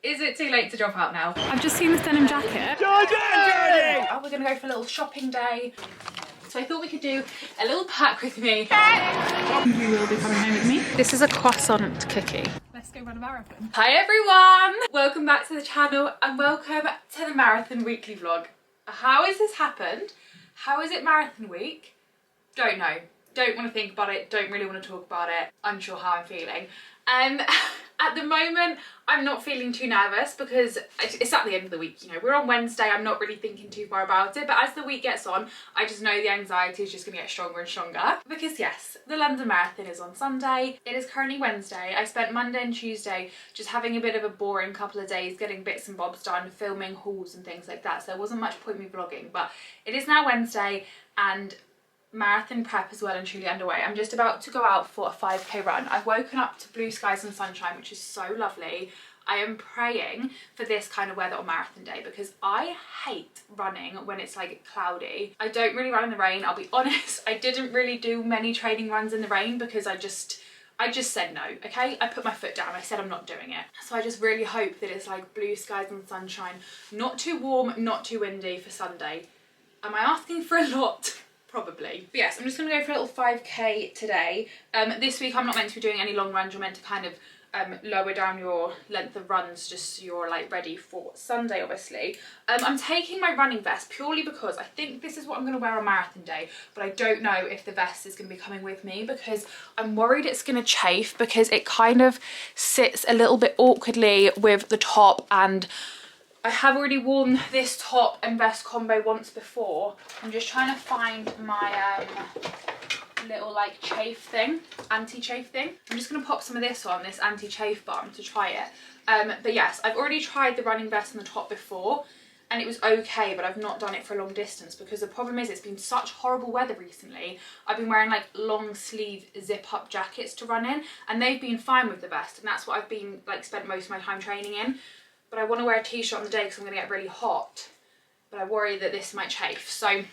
Is it too late to drop out now? I've just seen this denim jacket. Georgie! Oh, we're gonna go for a little shopping day. So I thought we could do a little pack with me. You will be coming home with me. This is a croissant cookie. Let's go run a marathon. Hi everyone! Welcome back to the channel and welcome to the marathon weekly vlog. How has this happened? How is it marathon week? Don't know. Don't want to think about it. Don't really want to talk about it. Unsure how I'm feeling. At the moment, I'm not feeling too nervous because it's at the end of the week, you know. We're on Wednesday, I'm not really thinking too far about it, but as the week gets on, I just know the anxiety is just going to get stronger and stronger. Because yes, the London Marathon is on Sunday. It is currently Wednesday. I spent Monday and Tuesday just having a bit of a boring couple of days, getting bits and bobs done, filming hauls and things like that, so there wasn't much point me vlogging, but it is now Wednesday and marathon prep is well and truly underway. I'm just about to go out for a 5k run. I've woken up to blue skies and sunshine, which is so lovely. I am praying for this kind of weather on marathon day because I hate running when it's like cloudy. I don't really run in the rain, I'll be honest. I didn't really do many training runs in the rain because I just said no, okay? I put my foot down, I said I'm not doing it. So I just really hope that it's like blue skies and sunshine, not too warm, not too windy for Sunday. Am I asking for a lot? Probably. But yes, I'm just going to go for a little 5k today. This week I'm not meant to be doing any long runs. You're meant to kind of lower down your length of runs just so you're like ready for Sunday, obviously. I'm taking my running vest purely because I think this is what I'm going to wear on marathon day, but I don't know if the vest is going to be coming with me because I'm worried it's going to chafe because it kind of sits a little bit awkwardly with the top, and I have already worn this top and vest combo once before. I'm just trying to find my little like chafe thing, anti-chafe thing. I'm just going to pop some of this on, this anti-chafe balm, to try it. But yes, I've already tried the running vest and the top before and it was okay, but I've not done it for a long distance because the problem is it's been such horrible weather recently. I've been wearing like long sleeve zip up jackets to run in and they've been fine with the vest, and that's what I've been like spent most of my time training in. But I want to wear a t-shirt on the day because I'm going to get really hot. But I worry that this might chafe. So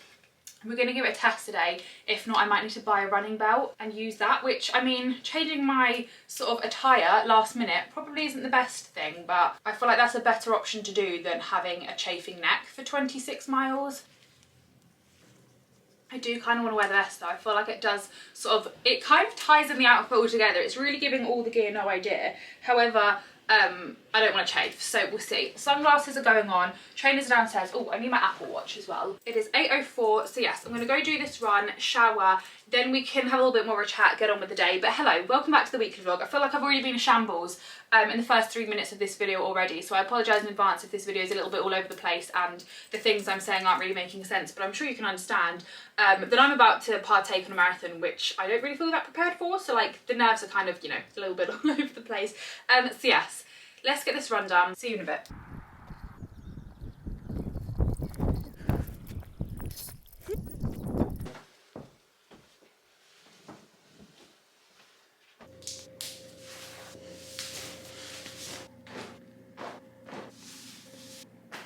we're going to give it a test today. If not, I might need to buy a running belt and use that, which, I mean, changing my sort of attire last minute probably isn't the best thing, but I feel like that's a better option to do than having a chafing neck for 26 miles. I do kind of want to wear the vest though. I feel like it does sort of, it kind of ties in the outfit all together. It's really giving all the gear no idea. However, I don't want to chafe, so we'll see. Sunglasses are going on, trainers are downstairs. Oh, I need my Apple Watch as well. It is 8:04, so yes, I'm going to go do this run, shower, then we can have a little bit more of a chat, get on with the day. But hello, welcome back to the weekly vlog. I feel like I've already been a shambles in the first 3 minutes of this video already, so I apologise in advance if this video is a little bit all over the place and the things I'm saying aren't really making sense, but I'm sure you can understand that I'm about to partake in a marathon, which I don't really feel that prepared for, so like the nerves are kind of, you know, a little bit all over the place. So yes, let's get this run done. See you in a bit.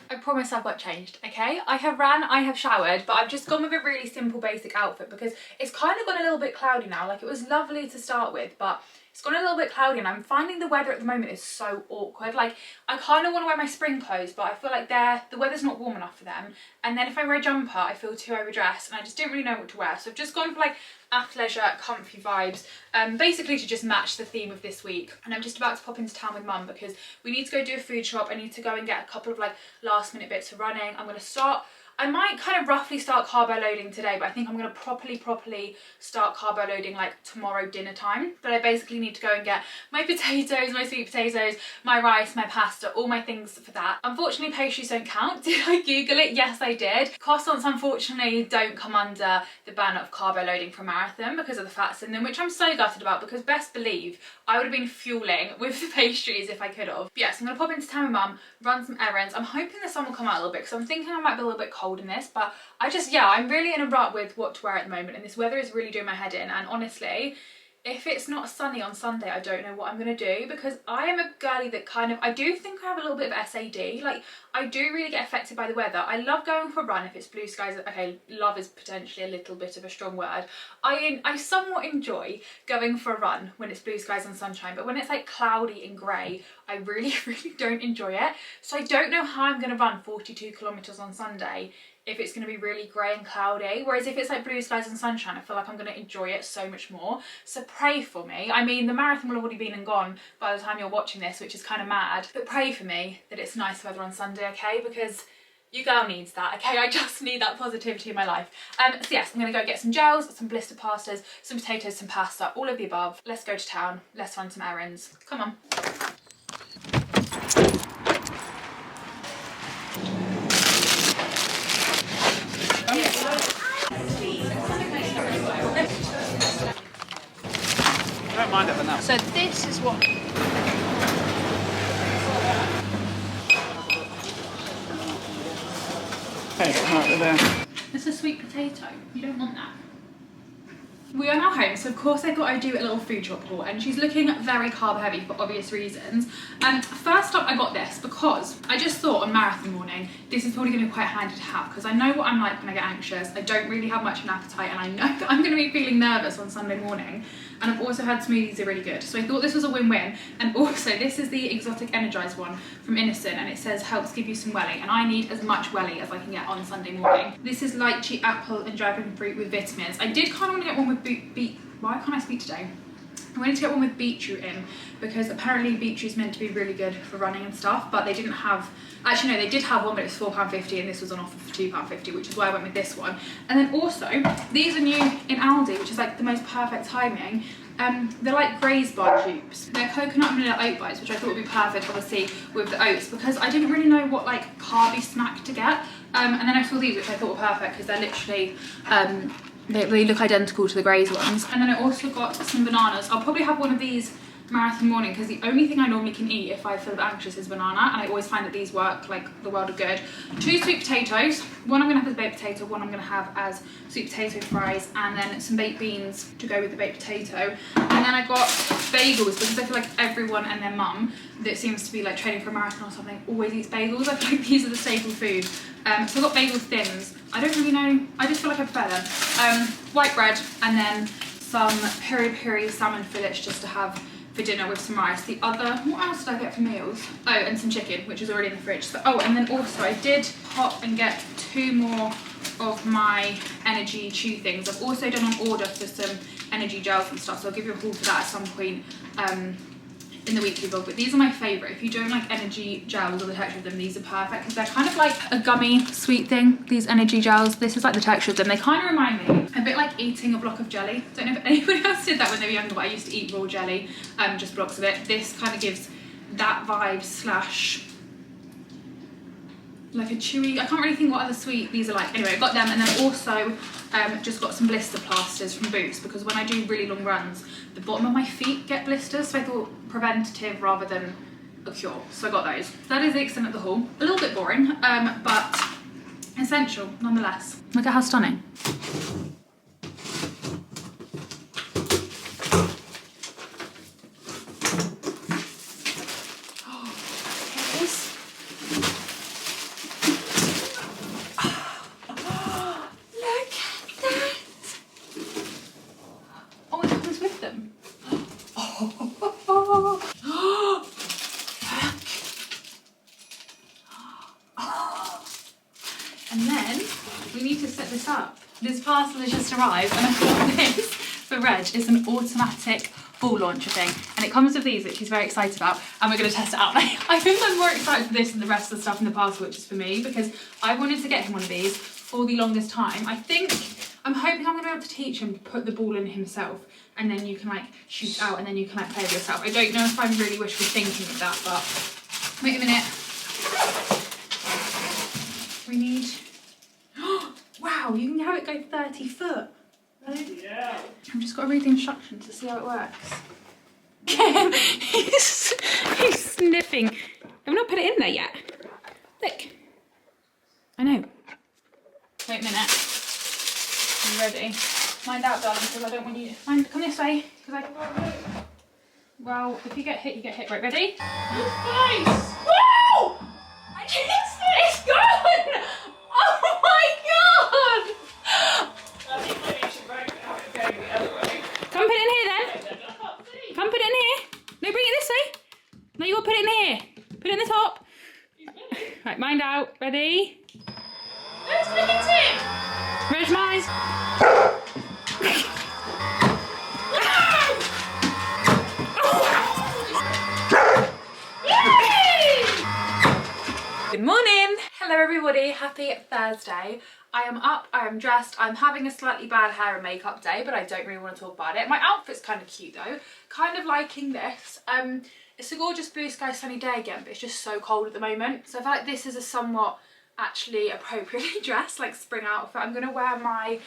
I promise I've got changed, okay? I have ran, I have showered, but I've just gone with a really simple basic outfit because it's kind of gone a little bit cloudy now. Like, it was lovely to start with, but it's gone a little bit cloudy and I'm finding the weather at the moment is so awkward. Like, I kind of want to wear my spring clothes, but I feel like the weather's not warm enough for them. And then if I wear a jumper, I feel too overdressed and I just didn't really know what to wear. So I've just gone for like athleisure, comfy vibes, basically to just match the theme of this week. And I'm just about to pop into town with mum because we need to go do a food shop. I need to go and get a couple of like last minute bits for running. I'm going to start, I might kind of roughly start carbo loading today, but I think I'm going to properly start carbo loading like tomorrow dinner time. But I basically need to go and get my potatoes, my sweet potatoes, my rice, my pasta, all my things for that. Unfortunately, pastries don't count. Did I Google it? Yes, I did. Croissants, unfortunately, don't come under the banner of carbo loading for a marathon because of the fats in them, which I'm so gutted about because best believe I would have been fueling with the pastries if I could have. But yes, I'm going to pop into town with mum, run some errands. I'm hoping the sun will come out a little bit because I'm thinking I might be a little bit cold in this, but I just, yeah, I'm really in a rut with what to wear at the moment and this weather is really doing my head in, and honestly if it's not sunny on Sunday, I don't know what I'm going to do, because I am a girly that kind of, I do think I have a little bit of SAD. Like, I do really get affected by the weather. I love going for a run if it's blue skies. Okay, love is potentially a little bit of a strong word. I somewhat enjoy going for a run when it's blue skies and sunshine, but when it's like cloudy and grey, I really, really don't enjoy it. So I don't know how I'm going to run 42 kilometres on Sunday if it's going to be really grey and cloudy, whereas if it's like blue skies and sunshine, I feel like I'm going to enjoy it so much more. So pray for me. I mean, the marathon will have already been and gone by the time you're watching this, which is kind of mad, but pray for me that it's nice weather on Sunday, okay? Because your girl needs that, okay? I just need that positivity in my life. So yes, I'm going to go get some gels, some blister pastas, some potatoes, some pasta, all of the above. Let's go to town. Let's run some errands. Come on. I don't mind it enough. So this is what... Okay, right there. It's a sweet potato. You don't want that. We are now home, so of course I thought I'd do a little food shop haul, and she's looking very carb heavy for obvious reasons. First up, I got this because I just thought on marathon morning this is probably going to be quite handy to have, because I know what I'm like when I get anxious. I don't really have much of an appetite, and I know that I'm going to be feeling nervous on Sunday morning. And I've also had smoothies, are really good, so I thought this was a win-win. And also, this is the exotic energized one from Innocent, and it says helps give you some welly, and I need as much welly as I can get on Sunday morning. This is lychee, apple and dragon fruit with vitamins. I did kind of want to get one with beet. Why can't I speak today? I wanted to get one with beetroot in, because apparently beetroot is meant to be really good for running and stuff, but they didn't have, actually no, they did have one, but it was £4.50 and this was on offer for £2.50, which is why I went with this one. And then also, these are new in Aldi, which is like the most perfect timing. They're like Graze bar dupes. They're coconut and vanilla oat bites, which I thought would be perfect, obviously, with the oats, because I didn't really know what like carby snack to get. And then I saw these, which I thought were perfect, because they're literally, they look identical to the Graze ones. And then I also got some bananas. I'll probably have one of these marathon morning, because the only thing I normally can eat if I feel a bit anxious is banana, and I always find that these work like the world of good. 2 sweet potatoes. One I'm going to have as baked potato, one I'm going to have as sweet potato fries, and then some baked beans to go with the baked potato. And then I got bagels, because I feel like everyone and their mum that seems to be like training for a marathon or something always eats bagels. I feel like these are the staple food. So I got bagel thins. I don't really know, I just feel like I prefer them. White bread, and then some peri-peri salmon fillets just to have for dinner with some rice. The other, what else did I get for meals? Oh, and some chicken, which is already in the fridge. So, oh, and then also I did pop and get 2 more of my energy chew things. I've also done an order for some energy gels and stuff, so I'll give you a haul for that at some point in the weekly vlog. But these are my favourite. If you don't like energy gels or the texture of them, these are perfect, because they're kind of like a gummy sweet thing, these energy gels. This is like the texture of them. They kind of remind me a bit like eating a block of jelly. Don't know if anybody else did that when they were younger, but I used to eat raw jelly, just blocks of it. This kind of gives that vibe slash like a chewy, I can't really think what other sweet these are like. Anyway, I got them, and then also just got some blister plasters from Boots, because when I do really long runs, the bottom of my feet get blisters, so I thought preventative rather than a cure, so I got those. That is the extent of the haul. A little bit boring, but essential nonetheless. Look at how stunning. And then we need to set this up. This parcel has just arrived, and I've got this for Reg. It's an automatic ball launcher thing, and it comes with these, which he's very excited about, and we're going to test it out. I think I'm more excited for this than the rest of the stuff in the parcel, which is for me, because I wanted to get him one of these for the longest time. I'm hoping I'm going to be able to teach him to put the ball in himself, and then you can like shoot out, and then you can like play with yourself. I don't know if I'm really wishful thinking of that, but wait a minute. We need, wow, you can have it go 30 foot. Yeah. I've just got to read the instructions to see how it works. he's sniffing. I've not put it in there yet. Look. I know. Wait a minute. You ready? Mind out, darling, because I don't want you. Mind, come this way. Because well, if you get hit, you get hit. Right, ready? Nice! Woo! I just it's gone! Oh my god! I think maybe you should break it out and go the other way. Come put it in here then. Come put it in here. No, bring it this way. No, you got to put it in here. Put it in the top. Right, mind out. Ready? Let's look at it! Where's mine? Good morning! Hello everybody, happy Thursday. I am up, I am dressed, I'm having a slightly bad hair and makeup day, but I don't really want to talk about it. My outfit's kind of cute though, kind of liking this. It's a gorgeous blue sky sunny day again, but it's just so cold at the moment. So I feel like this is a somewhat actually appropriately dressed, like spring outfit. I'm gonna wear my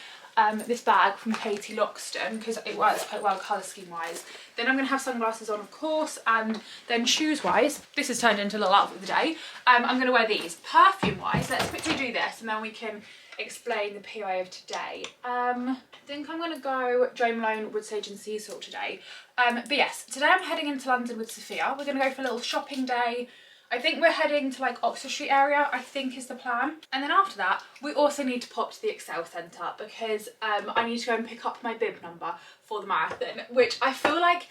this bag from Katie Loxton because it works quite well colour scheme wise. Then I'm gonna have sunglasses on, of course, and then shoes wise, this has turned into a little outfit of the day. I'm gonna wear these. Perfume wise, let's quickly do this and then we can explain the PI of today. I think I'm gonna go Jo Malone, Wood Sage and Sea Salt today. But yes, today I'm heading into London with Sophia. We're gonna go for a little shopping day. I think we're heading to like Oxford Street area, I think is the plan. And then after that, we also need to pop to the Excel Centre because I need to go and pick up my bib number for the marathon, which I feel like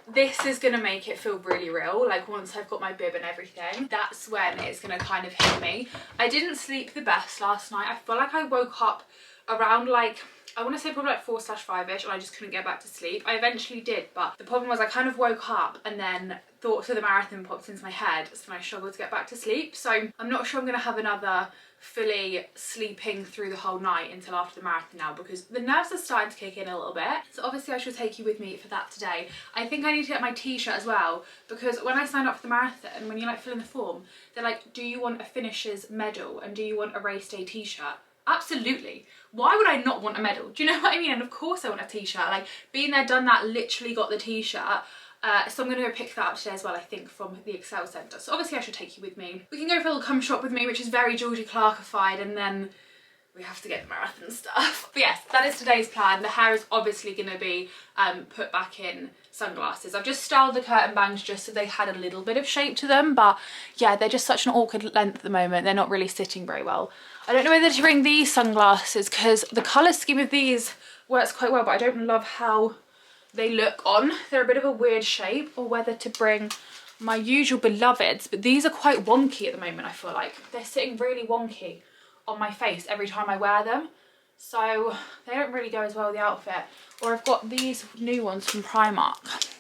this is gonna make it feel really real. Like once I've got my bib and everything, that's when it's gonna kind of hit me. I didn't sleep the best last night. I feel like I woke up around like, I want to say probably like 4/5ish, and I just couldn't get back to sleep. I eventually did, but the problem was I kind of woke up and then thoughts of the marathon popped into my head, so I struggled to get back to sleep. So I'm not sure I'm going to have another fully sleeping through the whole night until after the marathon now, because the nerves are starting to kick in a little bit. So obviously I shall take you with me for that today. I think I need to get my t-shirt as well, because when I signed up for the marathon, when you like fill in the form, they're like, do you want a finisher's medal and do you want a race day t-shirt? Absolutely. Why would I not want a medal? Do you know what I mean? And of course I want a t-shirt. Like, been there, done that, literally got the t-shirt. So I'm going to go pick that up today as well, I think, from the Excel Centre. So obviously I should take you with me. We can go for a little come shop with me, which is very Georgie-Clarke-ified, and then we have to get the marathon stuff. But yes, that is today's plan. The hair is obviously going to be put back in sunglasses. I've just styled the curtain bangs just so they had a little bit of shape to them, but yeah, they're just such an awkward length at the moment. They're not really sitting very well. I don't know whether to bring these sunglasses because the colour scheme of these works quite well, but I don't love how they look on. They're a bit of a weird shape, or whether to bring my usual beloveds, but these are quite wonky at the moment. I feel like they're sitting really wonky on my face every time I wear them, so they don't really go as well with the outfit. Or I've got these new ones from Primark,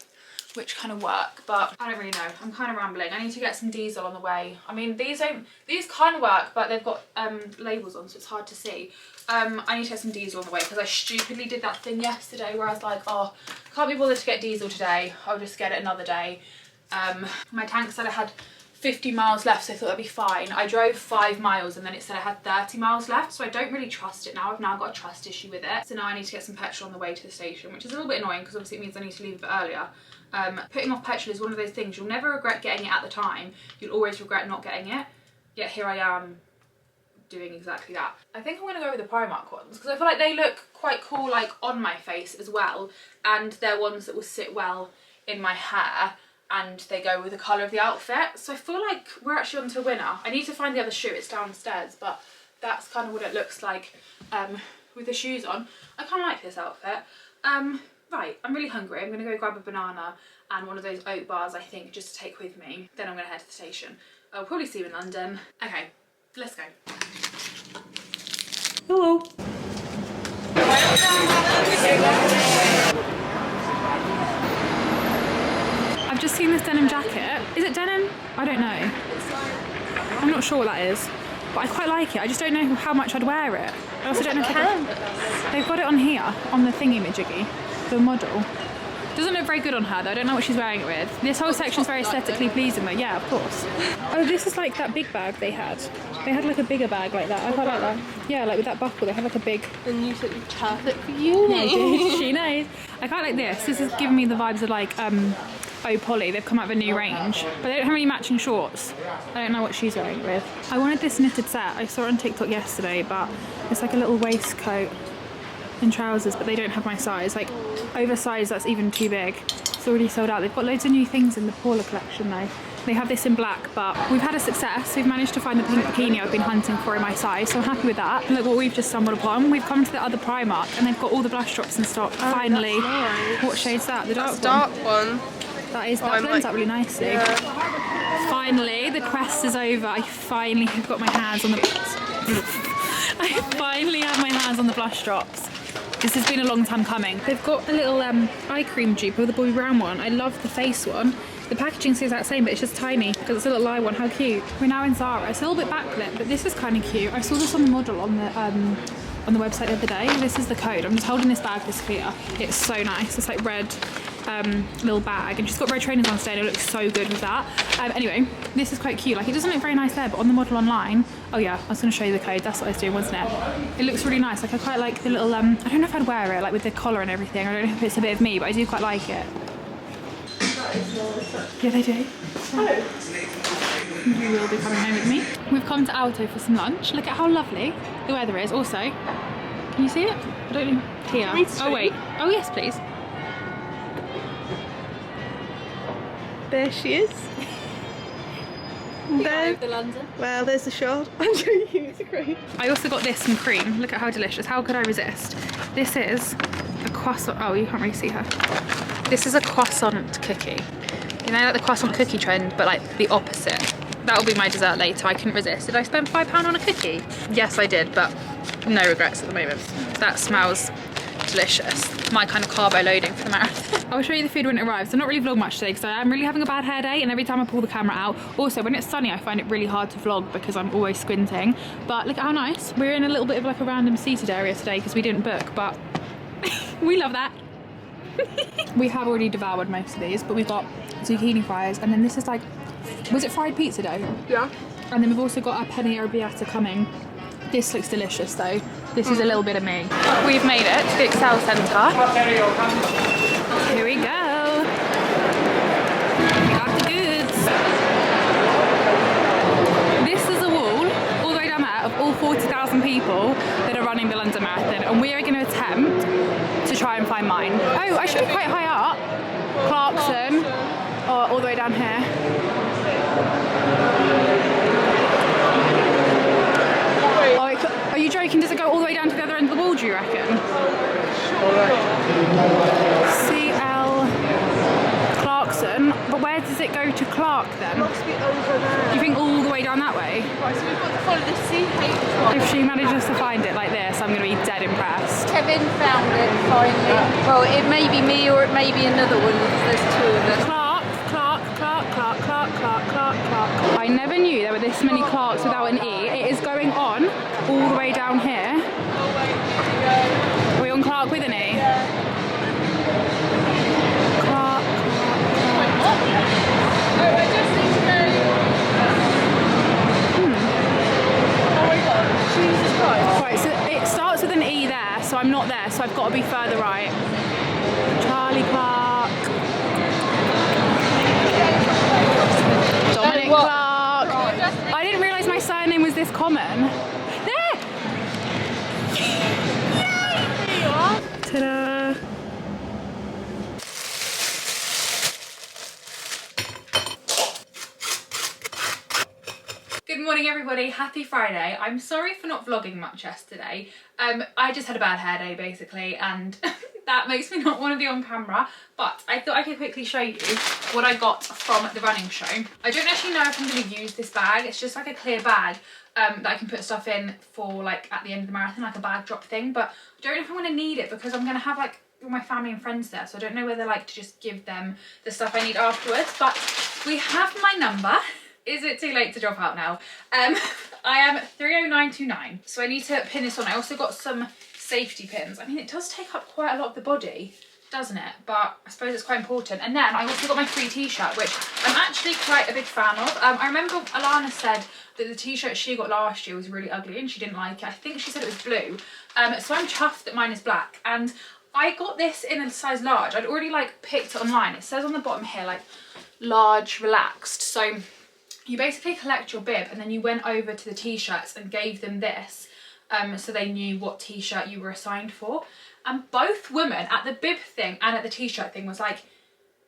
which kind of work, but I don't really know. I'm kind of rambling. I need to get some diesel on the way. I mean, these kind of work, but they've got labels on, so it's hard to see. I need to get some diesel on the way because I stupidly did that thing yesterday where I was like, oh, can't be bothered to get diesel today. I'll just get it another day. My tank said I had 50 miles left, so I thought that'd be fine. I drove 5 miles and then it said I had 30 miles left, so I don't really trust it now. I've now got a trust issue with it. So now I need to get some petrol on the way to the station, which is a little bit annoying because obviously it means I need to leave a bit earlier. Putting off petrol is one of those things. You'll never regret getting it at the time. You'll always regret not getting it. Yet here I am doing exactly that. I think I'm going to go with the Primark ones because I feel like they look quite cool like on my face as well, and they're ones that will sit well in my hair and they go with the colour of the outfit. So I feel like we're actually on to a winner. I need to find the other shoe, it's downstairs, but that's kind of what it looks like with the shoes on. I kind of like this outfit. Right, I'm really hungry. I'm going to go grab a banana and one of those oat bars, I think, just to take with me. Then I'm going to head to the station. I'll probably see you in London. Okay, let's go. Hello. I've just seen this denim jacket. Is it denim? I don't know. I'm not sure what that is, but I quite like it. I just don't know how much I'd wear it. I also don't know if they've got it on here, on the thingy-majiggy, the model. Doesn't look very good on her though. I don't know what she's wearing it with. This whole section's very aesthetically pleasing though. Yeah, of course. Oh, this is like that big bag they had. They had like a bigger bag like that. I quite like that. Yeah, like with that buckle, they have like a big... And you said it's perfect for you. Yeah, dude, she knows. I quite like this. This is giving me the vibes of like Oh Polly. They've come out with a new range, but they don't have any matching shorts. I don't know what she's wearing it with. I wanted this knitted set. I saw it on TikTok yesterday, but it's like a little waistcoat in trousers, but they don't have my size. Like oversized, that's even too big. It's already sold out. They've got loads of new things in the Paula collection though. They have this in black, but we've had a success. We've managed to find the pink bikini I've been hunting for in my size, so I'm happy with that. And look what we've just stumbled upon. We've come to the other Primark and they've got all the blush drops in stock. Finally. Nice. What shade's that? The dark Dark one? one. That is, that blends out really nicely. Yeah. Finally, the quest is over. I finally have got my hands on the... I finally have my hands on the blush drops. This has been a long time coming. They've got a little eye cream dupe of the Bobbi Brown one. I love the face one. The packaging stays that same, but it's just tiny because it's a little eye one. How cute. We're now in Zara. It's a little bit backlit, but this is kind of cute. I saw this on the model on the website the other day. This is the code. I'm just holding this bag this clear. It's so nice. It's like red little bag, and she's got red trainers on today and it looks so good with that. Anyway, this is quite cute. Like, it doesn't look very nice there, but on the model online, oh yeah, I was going to show you the code. That's what I was doing, wasn't it? It looks really nice. Like, I quite like the little I don't know if I'd wear it, like with the collar and everything. I don't know if it's a bit of me, but I do quite like it. Yeah, they do. You will be coming home with me. We've come to Alto for some lunch. Look at how lovely the weather is. Also, can you see it? I don't know. Here. Oh wait. Oh yes, please. There she is. There. Well, there's the shot. I'm joking, it's great. I also got this from Cream. Look at how delicious. How could I resist? This is a croissant. Oh, you can't really see her. This is a croissant cookie. You know, like the croissant cookie trend, but like the opposite. That'll be my dessert later. I couldn't resist. Did I spend £5 on a cookie? Yes, I did, but no regrets at the moment. That smells delicious. My kind of carbo loading for the marathon. I'll show you the food when it arrives. I'm not really vlog much today because I am really having a bad hair day, and every time I pull the camera out. Also, when it's sunny, I find it really hard to vlog because I'm always squinting. But look at how nice. We're in a little bit of like a random seated area today because we didn't book, but we love that. We have already devoured most of these, but we've got zucchini fries, and then this is like, was it fried pizza dough? Yeah. And then we've also got our penne arrabbiata coming. This looks delicious though. This is a little bit of me. We've made it to the Excel Centre. Here we go. We got the goods. This is a wall all the way down there of all 40,000 people that are running the London Marathon, and we are going to attempt to try and find mine. Oh, I should be quite high up. Clarkson, or all the way down here. Are you joking? Does it go all the way down to the other end of the wall, do you reckon? CL Clarkson, but where does it go to Clark then? Must be over there. Do you think all the way down that way? Right, so we've got to follow the CH one. If she manages to find it like this, I'm going to be dead impressed. Kevin found it finally. Well, it may be me or it may be another one. There's two of us. Clark, Clark, Clark, Clark, Clark, Clark, Clark, Clark. I never knew there were this many Clarks without an E. It is going on all the way down here. Are we on Clark with an E? Clark, Clark, Oh, I just need to know. Oh my god, Jesus Christ. Right, so it starts with an E there, so I'm not there, so I've got to be further right. Charlie Clark. Dominic Clark. I didn't realise my surname was this common. There! There you are. Ta-da! Good morning everybody, happy Friday. I'm sorry for not vlogging much yesterday. I just had a bad hair day basically, and that makes me not want to be on camera, but I thought I could quickly show you what I got from the running show. I don't actually know if I'm going to use this bag. It's just like a clear bag that I can put stuff in for like at the end of the marathon, like a bag drop thing, but I don't know if I'm going to need it because I'm going to have like all my family and friends there, so I don't know whether like to just give them the stuff I need afterwards. But we have my number. Is it too late to drop out now? I am 30929, so I need to pin this on. I also got some safety pins. I mean, it does take up quite a lot of the body, doesn't it? But I suppose it's quite important. And then I also got my free t-shirt, which I'm actually quite a big fan of. I remember Alana said that the t-shirt she got last year was really ugly and she didn't like it. I think she said it was blue. So I'm chuffed that mine is black. And I got this in a size large. I'd already like picked it online. It says on the bottom here, like large relaxed. So you basically collect your bib and then you went over to the t-shirts and gave them this. so they knew what t-shirt you were assigned for. And both women at the bib thing and at the t-shirt thing was like,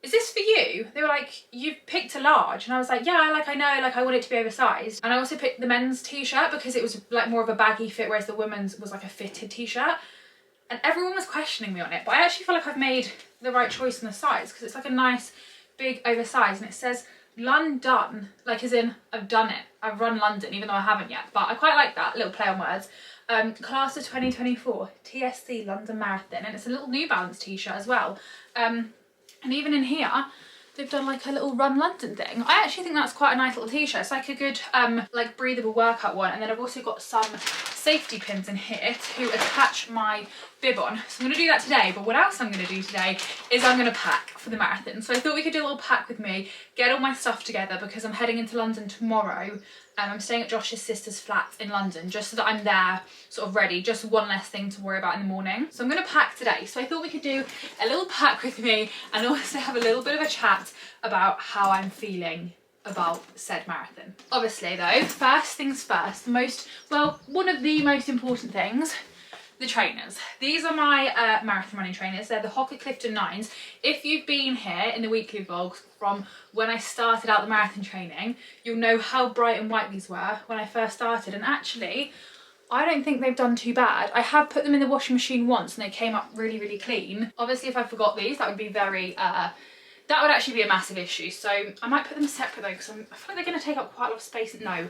is this for you? They were like, you've picked a large. And I was like, yeah, like I know, like I want it to be oversized. And I also picked the men's t-shirt because it was like more of a baggy fit, whereas the women's was like a fitted t-shirt. And everyone was questioning me on it, but I actually feel like I've made the right choice in the size, because it's like a nice big oversized, and it says London, like as in I've done it. I've run London, even though I haven't yet, but I quite like that little play on words. Class of 2024, TSC London Marathon, and it's a little New Balance t-shirt as well. And even in here, they've done like a little Run London thing. I actually think that's quite a nice little t-shirt. It's like a good like breathable workout one. And then I've also got some safety pins in here to attach my bib on. So I'm going to do that today. But what else I'm going to do today is I'm going to pack for the marathon. So I thought we could do a little pack with me, get all my stuff together, because I'm heading into London tomorrow. I'm staying at Josh's sister's flat in London, just so that I'm there sort of ready, just one less thing to worry about in the morning. So I'm going to pack today. So I thought we could do a little pack with me and also have a little bit of a chat about how I'm feeling about said marathon. Obviously though, first things first, one of the most important things, the trainers. These are my marathon running trainers. They're the Hocker Clifton 9s. If you've been here in the weekly vlogs from when I started out the marathon training, you'll know how bright and white these were when I first started. And actually, I don't think they've done too bad. I have put them in the washing machine once and they came up really, really clean. Obviously, if I forgot these, that would be very, that would actually be a massive issue. So I might put them separate though, because I feel like they're going to take up quite a lot of space. No,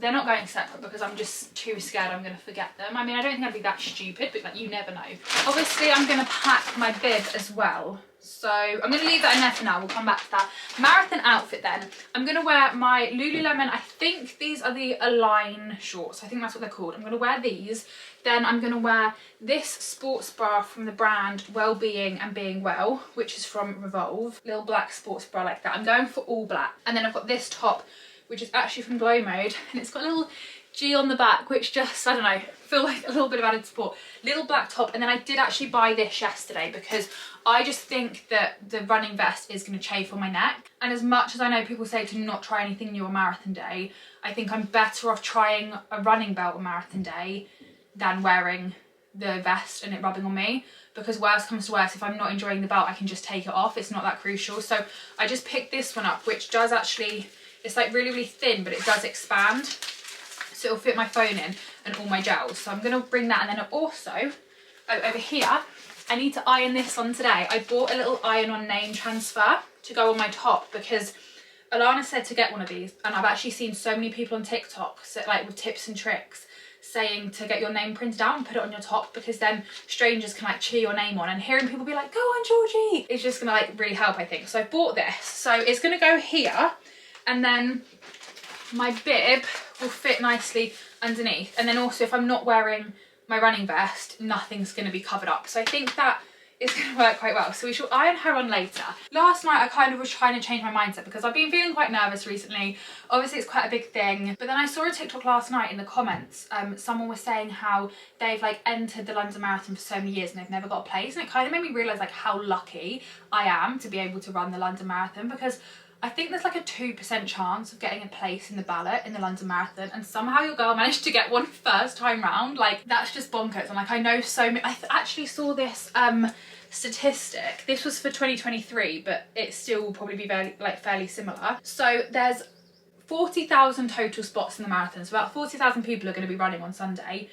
they're not going separate because I'm just too scared I'm going to forget them. I mean, I don't think I'd be that stupid, but like, you never know. Obviously, I'm going to pack my bib as well. So I'm going to leave that in there for now. We'll come back to that. Marathon outfit then. I'm going to wear my Lululemon, I think these are the Align shorts. I think that's what they're called. I'm going to wear these. Then I'm going to wear this sports bra from the brand Wellbeing and Being Well, which is from Revolve. Little black sports bra like that. I'm going for all black. And then I've got this top, which is actually from Glow Mode, and it's got a little G on the back, which just, I don't know, feel like a little bit of added support. Little black top, and then I did actually buy this yesterday because I just think that the running vest is going to chafe on my neck. And as much as I know people say to not try anything new on marathon day, I think I'm better off trying a running belt on marathon day than wearing the vest and it rubbing on me. Because worst comes to worst, if I'm not enjoying the belt, I can just take it off. It's not that crucial. So I just picked this one up, which does actually, it's like really, really thin, but it does expand. So it'll fit my phone in and all my gels. So I'm going to bring that. And then also, over here, I need to iron this on today. I bought a little iron-on name transfer to go on my top because Alana said to get one of these. And I've actually seen so many people on TikTok, so, like with tips and tricks, saying to get your name printed out and put it on your top, because then strangers can like cheer your name on, and hearing people be like, go on Georgie, it's just gonna like really help, I think. So I bought this. So it's gonna go here, and then my bib will fit nicely underneath. And then also if I'm not wearing my running vest, nothing's gonna be covered up. So I think that is going to work quite well. So we shall iron her on later. Last night I kind of was trying to change my mindset because I've been feeling quite nervous recently. Obviously it's quite a big thing, but then I saw a TikTok last night in the comments, someone was saying how they've like entered the London Marathon for so many years and they've never got a place, and it kind of made me realise like how lucky I am to be able to run the London Marathon, because I think there's like a 2% chance of getting a place in the ballot in the London Marathon, and somehow your girl managed to get one first time round. Like, that's just bonkers. And like, I know so many, I actually saw this statistic. This was for 2023, but it still will probably be very, like, fairly similar. So there's 40,000 total spots in the marathon. So about 40,000 people are going to be running on Sunday.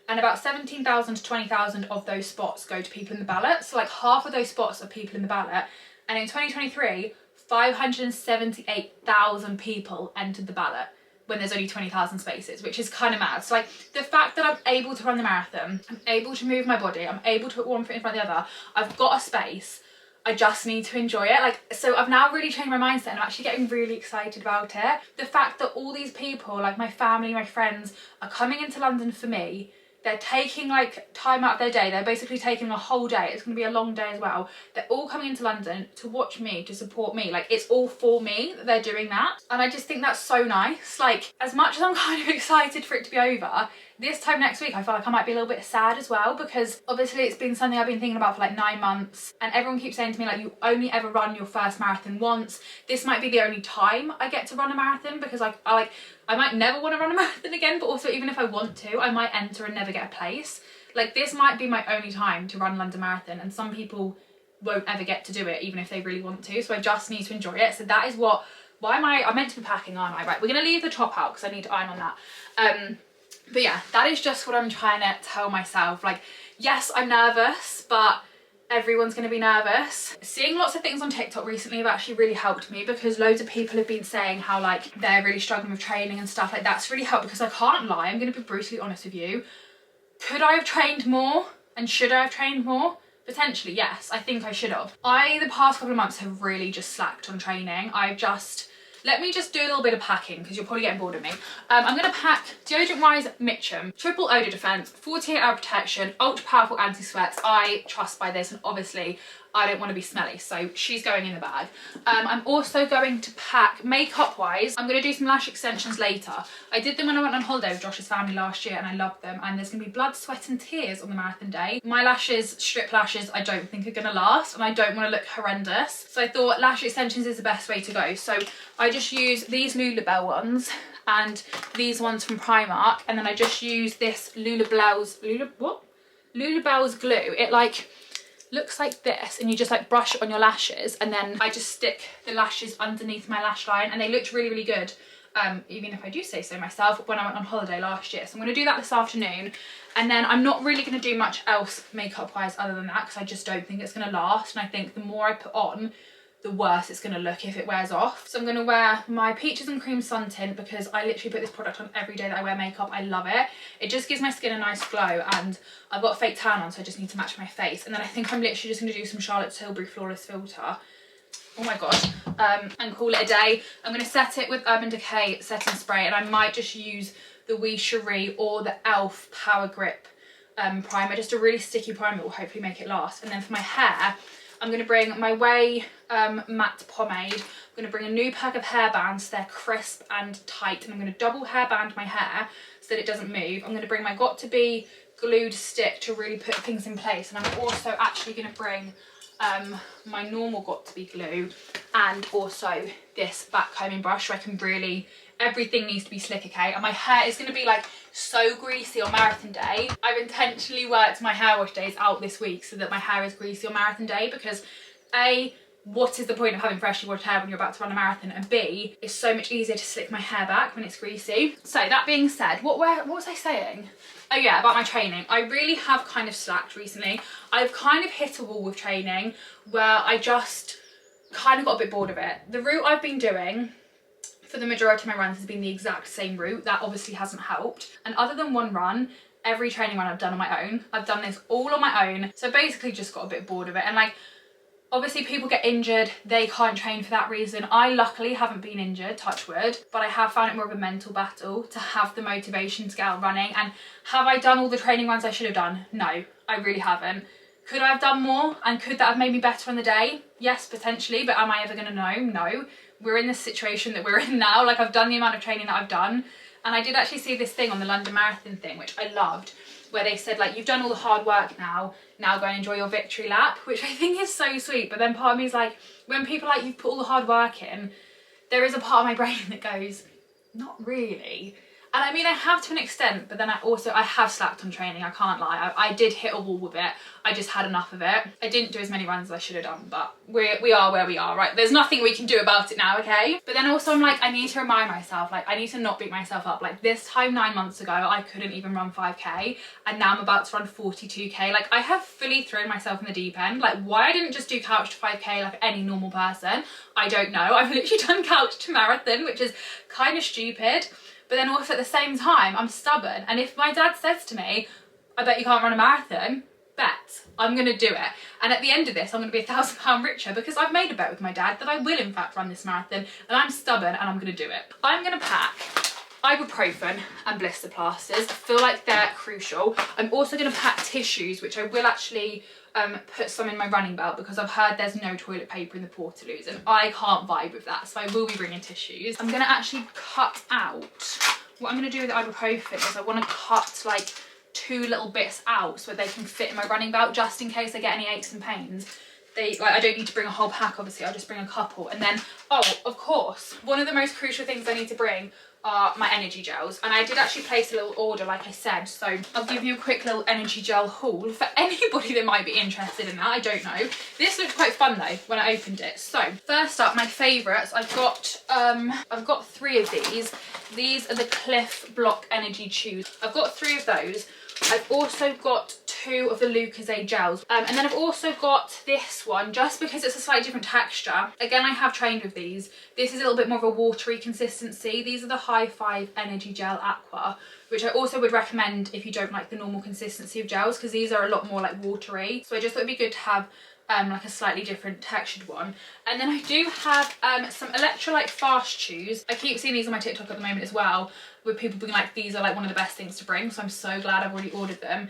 And about 17,000 to 20,000 of those spots go to people in the ballot. So like half of those spots are people in the ballot. And in 2023, 578,000 people entered the ballot when there's only 20,000 spaces, which is kind of mad. So like the fact that I'm able to run the marathon, I'm able to move my body, I'm able to put one foot in front of the other, I've got a space, I just need to enjoy it. Like, so I've now really changed my mindset and I'm actually getting really excited about it. The fact that all these people, like my family, my friends, are coming into London for me. They're taking like time out of their day. They're basically taking a whole day. It's going to be a long day as well. They're all coming into London to watch me, to support me. Like, it's all for me that they're doing that. And I just think that's so nice. Like, as much as I'm kind of excited for it to be over, this time next week I feel like I might be a little bit sad as well, because obviously it's been something I've been thinking about for like 9 months, and everyone keeps saying to me like, you only ever run your first marathon once. This might be the only time I get to run a marathon, because I might never want to run a marathon again, but also even if I want to, I might enter and never get a place. Like, this might be my only time to run London Marathon, and some people won't ever get to do it even if they really want to, so I just need to enjoy it. So that is why I'm meant to be packing, aren't I? Right, we're gonna leave the top out because I need to iron on that. But yeah, that is just what I'm trying to tell myself. Like, yes, I'm nervous, but everyone's going to be nervous. Seeing lots of things on TikTok recently have actually really helped me, because loads of people have been saying how like they're really struggling with training and stuff. Like, that's really helped, because I can't lie, I'm going to be brutally honest with you. Could I have trained more, and should I have trained more? Potentially, yes. I think I should have. The past couple of months have really just slacked on training. Let me just do a little bit of packing, because you're probably getting bored of me. I'm going to pack deodorant wise Mitchum, triple odour defence, 48 hour protection, ultra powerful anti-sweats. I trust by this, and obviously I don't want to be smelly, so she's going in the bag. I'm also going to pack makeup wise. I'm going to do some lash extensions later. I did them when I went on holiday with Josh's family last year, and I loved them, and there's going to be blood, sweat and tears on the marathon day. My lashes, strip lashes, I don't think are going to last, and I don't want to look horrendous, so I thought lash extensions is the best way to go. So I just use these Lulabelle ones and these ones from Primark, and then I just use this Lulabelle's glue. It like looks like this, and you just like brush it on your lashes, and then I just stick the lashes underneath my lash line, and they looked really, really good, even if I do say so myself, when I went on holiday last year. So I'm going to do that this afternoon, and then I'm not really going to do much else makeup wise other than that, because I just don't think it's going to last, and I think the more I put on, the worse it's going to look if it wears off. So I'm going to wear my Peaches and Cream sun tint, because I literally put this product on every day that I wear makeup. I love it. It just gives my skin a nice glow, and I've got a fake tan on, so I just need to match my face. And then I think I'm literally just going to do some Charlotte Tilbury Flawless Filter. Oh my god. And call it a day. I'm going to set it with Urban Decay setting spray, and I might just use the Wee Cherie or the e.l.f. Power Grip primer. Just a really sticky primer that will hopefully make it last. And then for my hair, I'm going to bring my Way matte pomade. I'm going to bring a new pack of hairbands. They're crisp and tight, and I'm going to double hairband my hair so that it doesn't move. I'm going to bring my Got To Be glued stick to really put things in place, and I'm also actually going to bring my normal Got To Be glue, and also this back combing brush, so I can really, everything needs to be slick, okay? And my hair is going to be like so greasy on marathon day. I've intentionally worked my hair wash days out this week so that my hair is greasy on marathon day, because A, what is the point of having freshly washed hair when you're about to run a marathon, and B, it's so much easier to slick my hair back when it's greasy. So that being said, what was I saying? Oh yeah, about my training. I really have kind of slacked recently. I've kind of hit a wall with training where I just kind of got a bit bored of it. The route I've been doing for the majority of my runs has been the exact same route. That obviously hasn't helped. And other than one run, every training run I've done on my own. I've done this all on my own. So basically just got a bit bored of it. And like, obviously people get injured, they can't train for that reason. I luckily haven't been injured, touch wood, but I have found it more of a mental battle to have the motivation to get out running. And have I done all the training runs I should have done? No, I really haven't. Could I have done more, and could that have made me better on the day? Yes, potentially, but am I ever gonna know? No. We're in this situation that we're in now. Like, I've done the amount of training that I've done, and I did actually see this thing on the London Marathon thing, which I loved, where they said like, you've done all the hard work now go and enjoy your victory lap, which I think is so sweet. But then part of me is like, when people are like, you've put all the hard work in, there is a part of my brain that goes, not really. And I mean, I have to an extent, but then I have slacked on training, I can't lie. I did hit a wall with it. I just had enough of it. I didn't do as many runs as I should have done, but we are where we are, right? There's nothing we can do about it now, okay? But then also I'm like, I need to remind myself, like, I need to not beat myself up. Like, this time 9 months ago, I couldn't even run 5k, and now I'm about to run 42k. Like, I have fully thrown myself in the deep end. Like, why I didn't just do couch to 5k like any normal person, I don't know. I've literally done couch to marathon, which is kind of stupid. But then also at the same time, I'm stubborn. And if my dad says to me, I bet you can't run a marathon, bet, I'm gonna do it. And at the end of this, I'm gonna be £1,000 richer, because I've made a bet with my dad that I will in fact run this marathon, and I'm stubborn and I'm gonna do it. I'm gonna pack ibuprofen and blister plasters. I feel like they're crucial. I'm also gonna pack tissues, which I will actually put some in my running belt, because I've heard there's no toilet paper in the Portaloos, and I can't vibe with that, so I will be bringing tissues. I'm gonna actually cut out what I'm going to do with the ibuprofen is I want to cut like 2 little bits out so they can fit in my running belt, just in case I get any aches and pains. I don't need to bring a whole pack, obviously, I'll just bring a couple. And then, oh, of course, one of the most crucial things I need to bring are my energy gels. And I did actually place a little order, like I said, so I'll give you a quick little energy gel haul for anybody that might be interested in that. I don't know. This looked quite fun though when I opened it. So first up, my favourites. I've got 3 of these. These are the Cliff Block Energy Chews. I've got 3 of those. I've also got 2 of the Lucozade gels, and then I've also got this one just because it's a slightly different texture. Again, I have trained with these. This is a little bit more of a watery consistency. These are the High 5 Energy Gel Aqua, which I also would recommend if you don't like the normal consistency of gels, because these are a lot more like watery. So I just thought it'd be good to have like a slightly different textured one. And then I do have some electrolyte fast chews. I keep seeing these on my TikTok at the moment as well, with people being like, these are like one of the best things to bring, so I'm so glad I've already ordered them.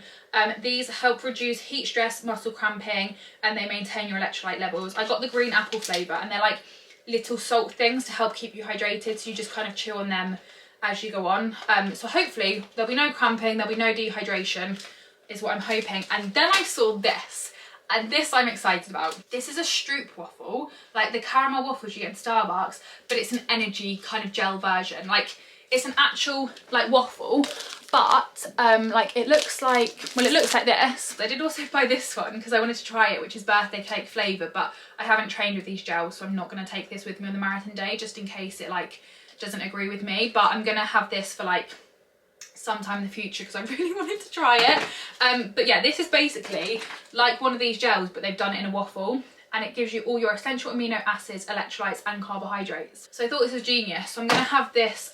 These help reduce heat stress, muscle cramping, and they maintain your electrolyte levels. I got the green apple flavour, and they're like little salt things to help keep you hydrated, so you just kind of chew on them as you go on. So hopefully there'll be no cramping, there'll be no dehydration, is what I'm hoping. And then I saw this, and this I'm excited about. This is a Stroop waffle, like the caramel waffles you get in Starbucks, but it's an energy kind of gel version. Like, it's an actual like waffle, but like it looks like this. I did also buy this one because I wanted to try it, which is birthday cake flavour, but I haven't trained with these gels, so I'm not going to take this with me on the marathon day, just in case it like doesn't agree with me. But I'm going to have this for like sometime in the future because I really wanted to try it. But yeah, this is basically like one of these gels, but they've done it in a waffle, and it gives you all your essential amino acids, electrolytes and carbohydrates. So I thought this was genius. So I'm going to have this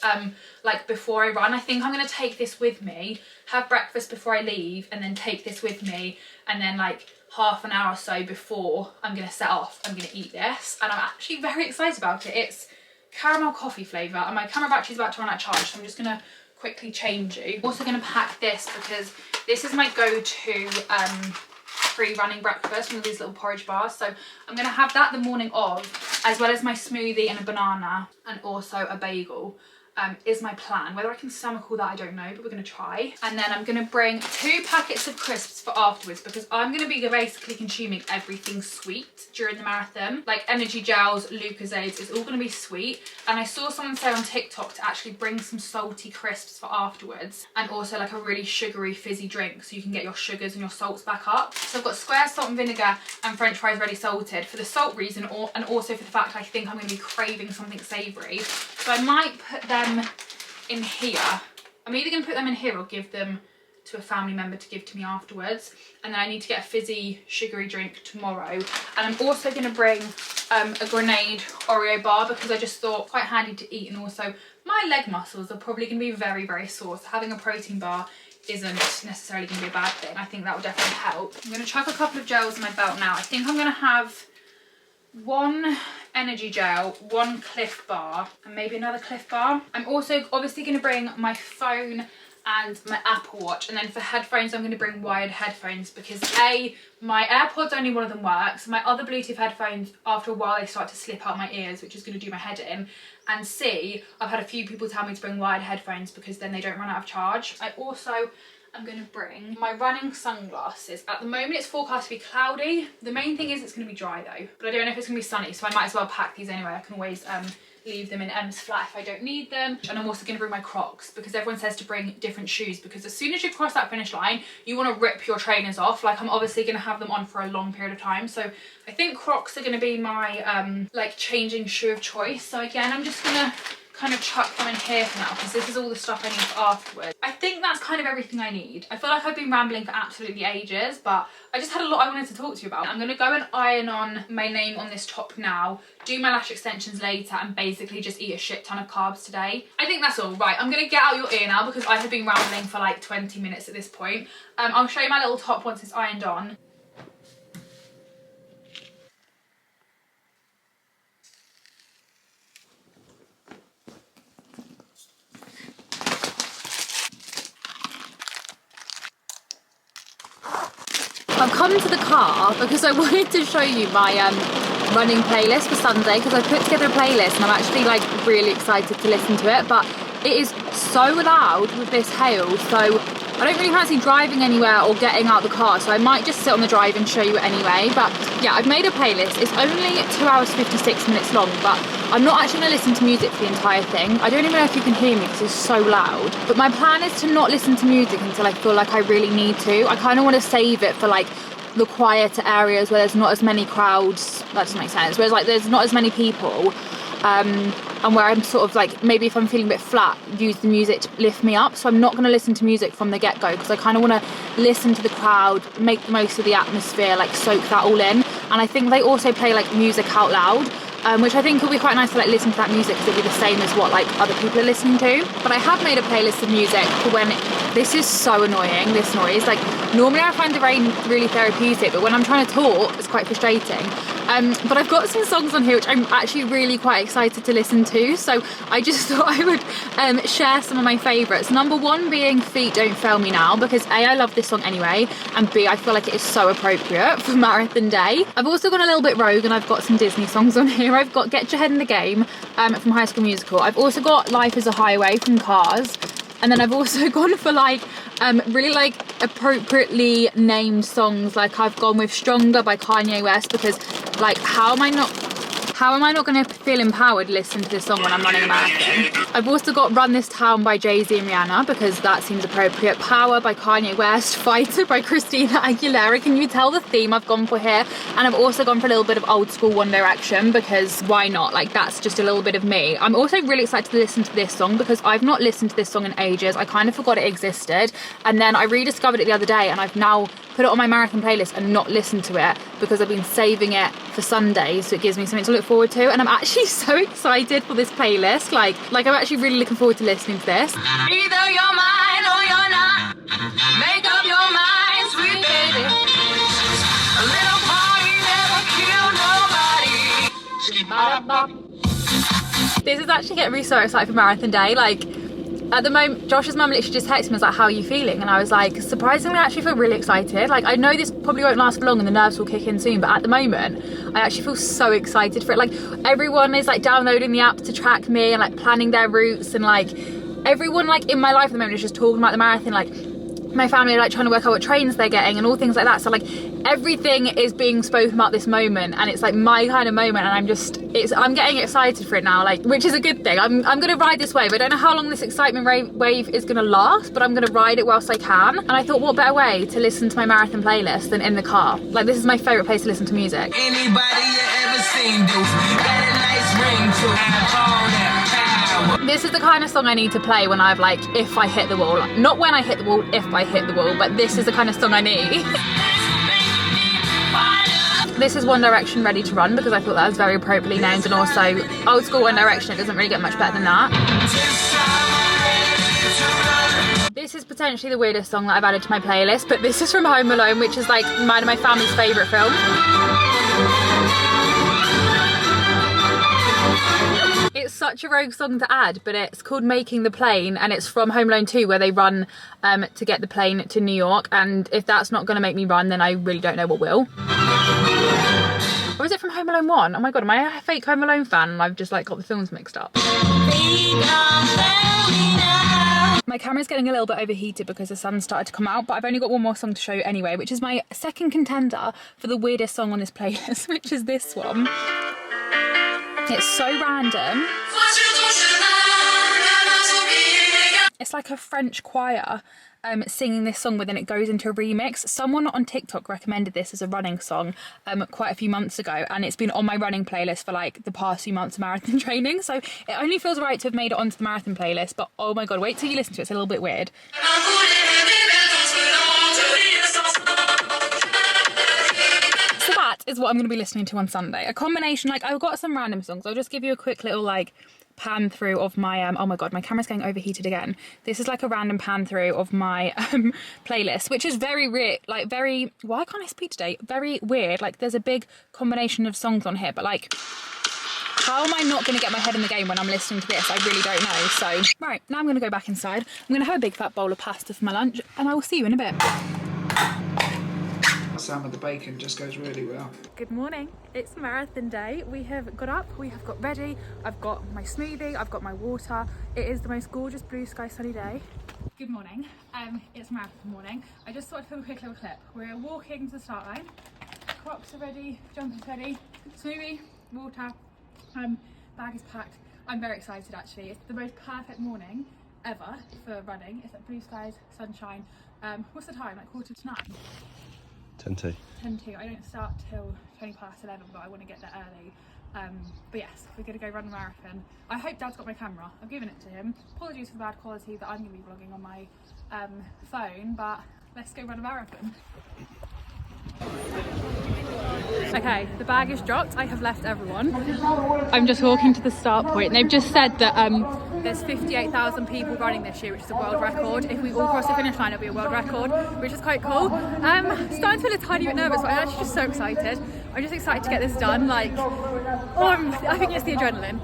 like before I run. I think I'm going to take this with me, have breakfast before I leave, and then take this with me, and then like half an hour or so before I'm going to set off, I'm going to eat this. And I'm actually very excited about it. It's caramel coffee flavour, and my camera battery's about to run out of charge, so I'm just going to quickly change you. Also going to pack this because this is my go-to pre-running breakfast, one of these little porridge bars. So I'm going to have that the morning of, as well as my smoothie and a banana, and also a bagel. Is my plan. Whether I can stomach all that, I don't know, but we're going to try. And then I'm going to bring 2 packets of crisps for afterwards, because I'm going to be basically consuming everything sweet during the marathon. Like energy gels, Lucozades, it's all going to be sweet. And I saw someone say on TikTok to actually bring some salty crisps for afterwards, and also like a really sugary fizzy drink, so you can get your sugars and your salts back up. So I've got square salt and vinegar and French fries ready salted for the salt reason, and also for the fact I think I'm going to be craving something savoury. So I might put them in here. I'm either going to put them in here or give them to a family member to give to me afterwards. And then I need to get a fizzy sugary drink tomorrow. And I'm also going to bring a grenade Oreo bar, because I just thought quite handy to eat, and also my leg muscles are probably going to be very, very sore, so having a protein bar isn't necessarily going to be a bad thing. I think that will definitely help. I'm going to chuck a couple of gels in my belt now. I think I'm going to have 1 energy gel, 1 Cliff bar, and maybe another Cliff bar. I'm also obviously going to bring my phone and my Apple Watch, and then for headphones I'm going to bring wired headphones, because A, my AirPods, only one of them works. My other Bluetooth headphones, after a while they start to slip out my ears, which is going to do my head in. And C, I've had a few people tell me to bring wired headphones because then they don't run out of charge. I also I'm going to bring my running sunglasses. At the moment it's forecast to be cloudy. The main thing is it's going to be dry though, but I don't know if it's going to be sunny, so I might as well pack these anyway. I can always leave them in M's flat if I don't need them. And I'm also going to bring my Crocs, because everyone says to bring different shoes, because as soon as you cross that finish line you want to rip your trainers off. Like, I'm obviously going to have them on for a long period of time, so I think Crocs are going to be my like changing shoe of choice. So again, I'm just going to kind of chuck them in here for now, because this is all the stuff I need for afterwards. I think that's kind of everything I need. I feel like I've been rambling for absolutely ages, but I just had a lot I wanted to talk to you about. I'm going to go and iron on my name on this top now, do my lash extensions later, and basically just eat a shit ton of carbs today. I think that's all. Right, I'm going to get out your ear now, because I have been rambling for like 20 minutes at this point. I'll show you my little top once it's ironed on. I've come to the car because I wanted to show you my running playlist for Sunday, because I put together a playlist and I'm actually like really excited to listen to it, but it is so loud with this hail, so I don't really fancy driving anywhere or getting out the car, so I might just sit on the drive and show you anyway. But yeah, I've made a playlist. It's only 2 hours 56 minutes long, but I'm not actually going to listen to music for the entire thing. I don't even know if you can hear me because it's so loud. But my plan is to not listen to music until I feel like I really need to. I kind of want to save it for like the quieter areas where there's not as many crowds. That doesn't make sense. Whereas like there's not as many people. And where I'm sort of like, maybe if I'm feeling a bit flat, use the music to lift me up. So I'm not going to listen to music from the get-go because I kind of want to listen to the crowd, make the most of the atmosphere, like soak that all in. And I think they also play like music out loud, which I think will be quite nice to like listen to that music because it'll be the same as what like other people are listening to. But I have made a playlist of music for when, this is so annoying, this noise. Like normally I find it really therapeutic, but when I'm trying to talk, it's quite frustrating. But I've got some songs on here which I'm actually really quite excited to listen to, so I just thought I would share some of my favourites. Number one being Feet Don't Fail Me Now, because A, I love this song anyway, and B, I feel like it is so appropriate for Marathon Day. I've also gone a little bit rogue and I've got some Disney songs on here. I've got Get Your Head in the Game from High School Musical. I've also got Life is a Highway from Cars. And then I've also gone for like really like appropriately named songs. Like I've gone with Stronger by Kanye West because like how am I not going to feel empowered listening to this song when I'm running a marathon? I've also got Run This Town by Jay-Z and Rihanna because that seems appropriate. Power by Kanye West. Fighter by Christina Aguilera. Can you tell the theme I've gone for here? And I've also gone for a little bit of old school One Direction because why not? Like that's just a little bit of me. I'm also really excited to listen to this song because I've not listened to this song in ages. I kind of forgot it existed. And then I rediscovered it the other day and I've now put it on my marathon playlist and not listened to it because I've been saving it for Sunday, so it gives me something to look forward to. And I'm actually so excited for this playlist. Like I'm actually really looking forward to listening to this. Either you're mine or you're not. Make up your mind, sweet baby. A little party never killed nobody. This is actually getting me so excited for Marathon Day. Like at the moment, Josh's mum literally just texted me and was like, how are you feeling? And I was like, surprisingly, I actually feel really excited. Like I know this probably won't last long and the nerves will kick in soon, but at the moment, I actually feel so excited for it. Like everyone is like downloading the app to track me and like planning their routes, and like everyone like in my life at the moment is just talking about the marathon. Like my family are like trying to work out what trains they're getting and all things like that. So like everything is being spoken about this moment, and it's like my kind of moment, and I'm getting excited for it now, like, which is a good thing. I'm gonna ride this wave. I don't know how long this excitement wave is gonna last, but I'm gonna ride it whilst I can. And I thought, what better way to listen to my marathon playlist than in the car? Like this is my favourite place to listen to music. Anybody you ever seen do got a nice ring to it. This is the kind of song I need to play when I've like, if I hit the wall. Not when I hit the wall, if I hit the wall, but this is the kind of song I need. This is One Direction Ready to Run because I thought that was very appropriately named, and also old school One Direction, it doesn't really get much better than that. This is potentially the weirdest song that I've added to my playlist, but this is from Home Alone, which is like one of my family's favourite film. It's such a rogue song to add, but it's called Making the Plane, and it's from Home Alone 2 where they run to get the plane to New York, and if that's not going to make me run, then I really don't know what will. Or is it from Home Alone 1? Oh my god, am I a fake Home Alone fan and I've just like got the films mixed up? My camera's getting a little bit overheated because the sun started to come out, but I've only got one more song to show you anyway, which is my second contender for the weirdest song on this playlist, which is this one. It's so random. It's like a French choir singing this song, but then it goes into a remix. Someone on TikTok recommended this as a running song quite a few months ago, and it's been on my running playlist for like the past few months of marathon training, so it only feels right to have made it onto the marathon playlist. But oh my god, wait till you listen to it, it's a little bit weird. So that is what I'm going to be listening to on Sunday. A combination, like I've got some random songs. I'll just give you a quick little like pan through of my oh my god, my camera's getting overheated again. This is like a random pan through of my playlist, which is very weird, like very, why can't I speak today? Very weird. Like there's a big combination of songs on here, but like how am I not going to get my head in the game when I'm listening to this? I really don't know. So right, now I'm going to go back inside. I'm going to have a big fat bowl of pasta for my lunch, and I will see you in a bit. Some of the bacon just goes really well. Good morning, it's marathon day. We have got up, we have got ready. I've got my smoothie, I've got my water. It is the most gorgeous blue sky sunny day. Good morning, it's marathon morning. I just thought I'd film a quick little clip. We're walking to the start line. Crocs are ready, jumpers ready, smoothie, water, bag is packed. I'm very excited actually. It's the most perfect morning ever for running. It's like blue skies, sunshine. What's the time? Like 9:45? 10 to. 10 to. I don't start till 11, but I want to get there early. But yes, we're going to go run a marathon. I hope Dad's got my camera. I've given it to him. Apologies for the bad quality that I'm going to be vlogging on my phone, but let's go run a marathon. Okay, the bag is dropped. I have left everyone. I'm just walking to the start point. They've just said that there's 58,000 people running this year, which is a world record. If we all cross the finish line, it'll be a world record, which is quite cool. Starting to feel a tiny bit nervous, but I'm actually just so excited. I'm just excited to get this done. Like, I think it's the adrenaline.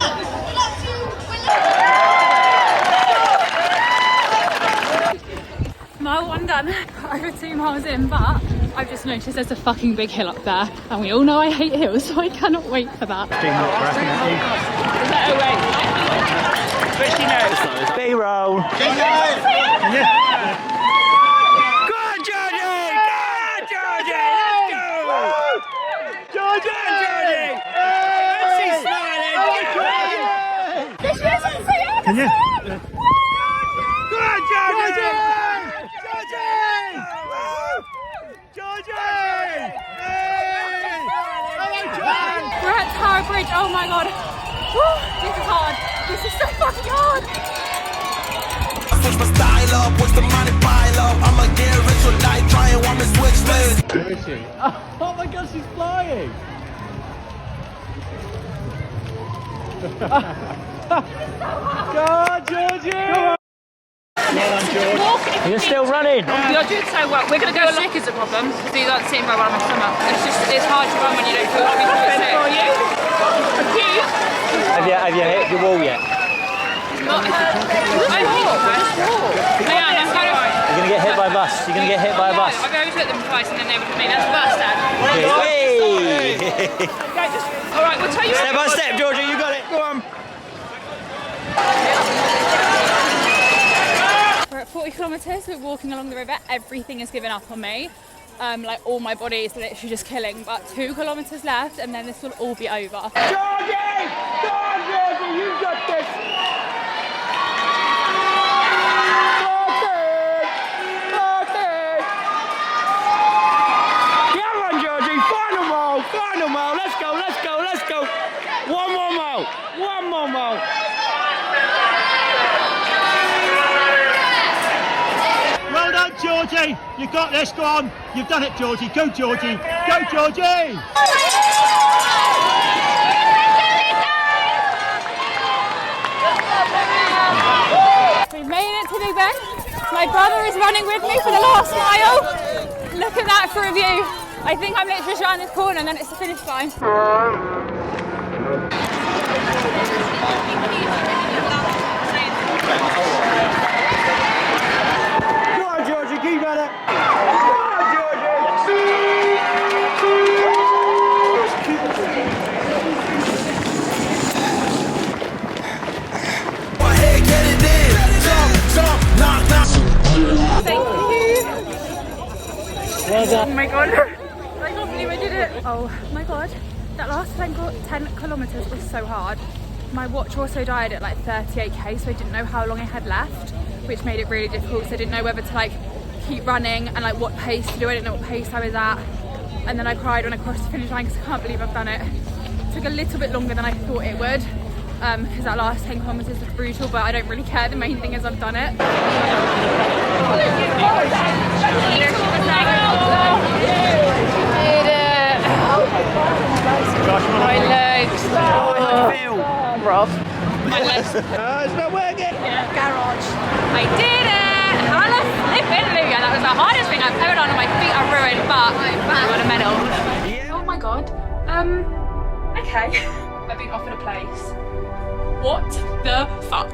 Mile 1 done, over 2 miles in, but I've just noticed there's a fucking big hill up there, and we all know I hate hills, so I cannot wait for that. Is that a way? Especially now. It's B-roll. Yeah. Go on, Georgie! Go on, Georgie! Let's go! Georgie! Georgie! She's smiling! Can you? Go on, Georgie! We're at Tower Bridge, oh my god. Woo, this is hard. This is so fucking hard. Switch my style up, watch the money pile up. I'ma get rich or die trying, want me switch lanes. Where is she? Oh my god, she's flying! Go on, Georgie! You're still running! You're doing so well. We're going to go sick is a problem. So you like sitting by one of my stomach. It's hard to run when you don't feel like you're sick. For you? Have you hit the wall yet? Not hurt. I think so. Yeah, I'm kind of... You're gonna get hit by a bus. You're gonna get hit by a bus. I've always hit them twice and then they would have made us bus, Dad. Hey! Alright, we'll tell you... Step by step, Georgie, you got it. Go on. We're at 40 kilometres, we're walking along the river. Everything is giving up on me. Like all my body is literally just killing, but 2 kilometres left and then this will all be over. Georgie! Go on, Georgie, you got this! Final mile, let's go, let's go, let's go. One more mile. Well done, Georgie. You got this, go on. You've done it, Georgie. Go, Georgie. Go, Georgie. We've made it to Big Ben. My brother is running with me for the last mile. Look at that for a view. I think I'm literally around this corner and then it's the finish line. Go on, Georgie, keep at it. Go on, Georgie. My head get it in. Jump, knock, knock. Thank you. Well done. Oh my god. I can't believe I did it. Oh my god. That last 10 kilometres was so hard. My watch also died at like 38k, so I didn't know how long I had left, which made it really difficult. So I didn't know whether to like keep running and like what pace to do. I didn't know what pace I was at. And then I cried when I crossed the finish line because I can't believe I've done it. It took a little bit longer than I thought it would, because that last 10 kilometres was brutal, but I don't really care. The main thing is I've done it. My legs. Rob. My legs. It's not working. Garage. I did it! Hallelujah! That was the hardest thing I've ever done, and my feet are ruined, but I got a medal. Oh my god. Okay. I've been offered a place. What the fuck?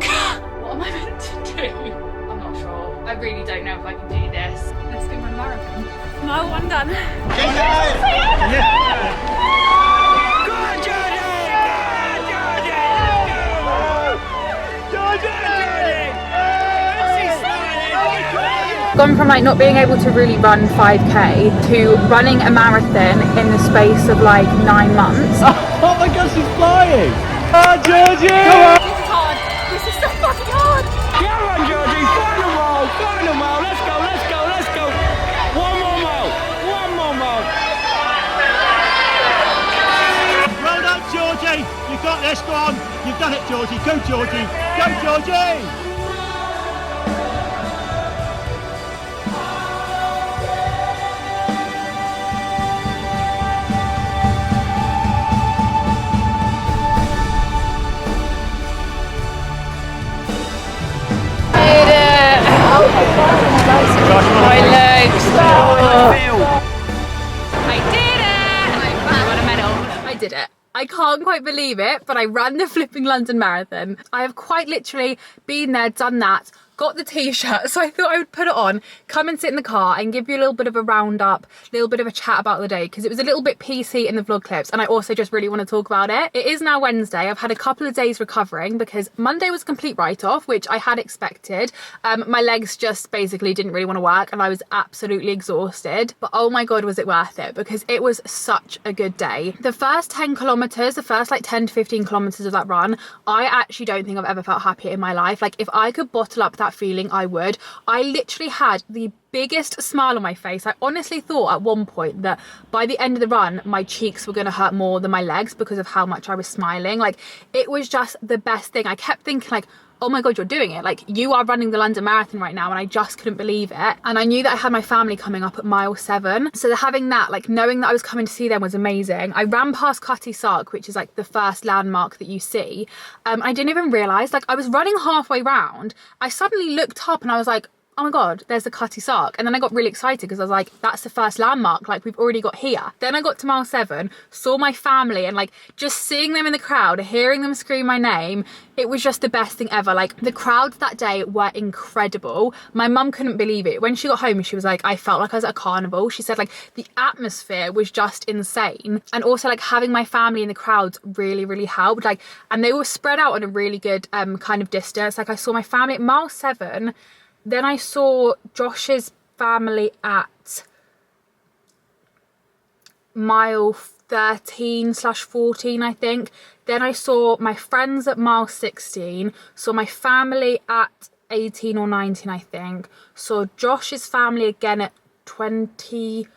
What am I meant to do? I'm not sure. I really don't know if I can do this. Let's go run a marathon. No, one done. Can you? Go on, Georgie! Go on, Georgie! Georgie! She's smiling! Gone from like not being able to really run 5k to running a marathon in the space of like 9 months. Oh my God, she's flying! Oh, Georgie! Come on! This is hard. This is so fucking hard. Come on, Georgie! Final mile! Final mile! Let's go! Let's go! Let's go! One more mile! One more mile! Well done, Georgie! You got this, go on! You've done it, Georgie! Go, Georgie! Go, Georgie! My legs. I did it! I got a medal. I did it. I can't quite believe it, but I ran the flipping London Marathon. I have quite literally been there, done that, got the t-shirt, so I thought I would put it on, come and sit in the car and give you a little bit of a roundup, a little bit of a chat about the day, because it was a little bit PC in the vlog clips and I also just really want to talk about it. It is now Wednesday. I've had a couple of days recovering because Monday was a complete write-off, which I had expected. My legs just basically didn't really want to work and I was absolutely exhausted, but oh my God, was it worth it, because it was such a good day. The first 10 kilometers, the first like 10 to 15 kilometers of that run, I actually don't think I've ever felt happier in my life. Like if I could bottle up that feeling, I would. I literally had the biggest smile on my face. I honestly thought at one point that by the end of the run my cheeks were going to hurt more than my legs because of how much I was smiling. Like it was just the best thing. I kept thinking like, oh my God, you're doing it. Like you are running the London Marathon right now, and I just couldn't believe it. And I knew that I had my family coming up at mile 7. So having that, like knowing that I was coming to see them was amazing. I ran past Cutty Sark, which is like the first landmark that you see. I didn't even realise, like I was running halfway round. I suddenly looked up and I was like, oh my God, there's the Cutty Sark. And then I got really excited because I was like, that's the first landmark, like we've already got here. Then I got to mile 7, saw my family, and like just seeing them in the crowd, hearing them scream my name, it was just the best thing ever. Like the crowds that day were incredible. My mum couldn't believe it. When she got home, she was like, I felt like I was at a carnival. She said like the atmosphere was just insane. And also like having my family in the crowds really, really helped. Like, and they were spread out on a really good kind of distance. Like I saw my family at mile 7. Then I saw Josh's family at mile 13/14, I think. Then I saw my friends at mile 16, saw my family at 18 or 19, I think. Saw Josh's family again at 21,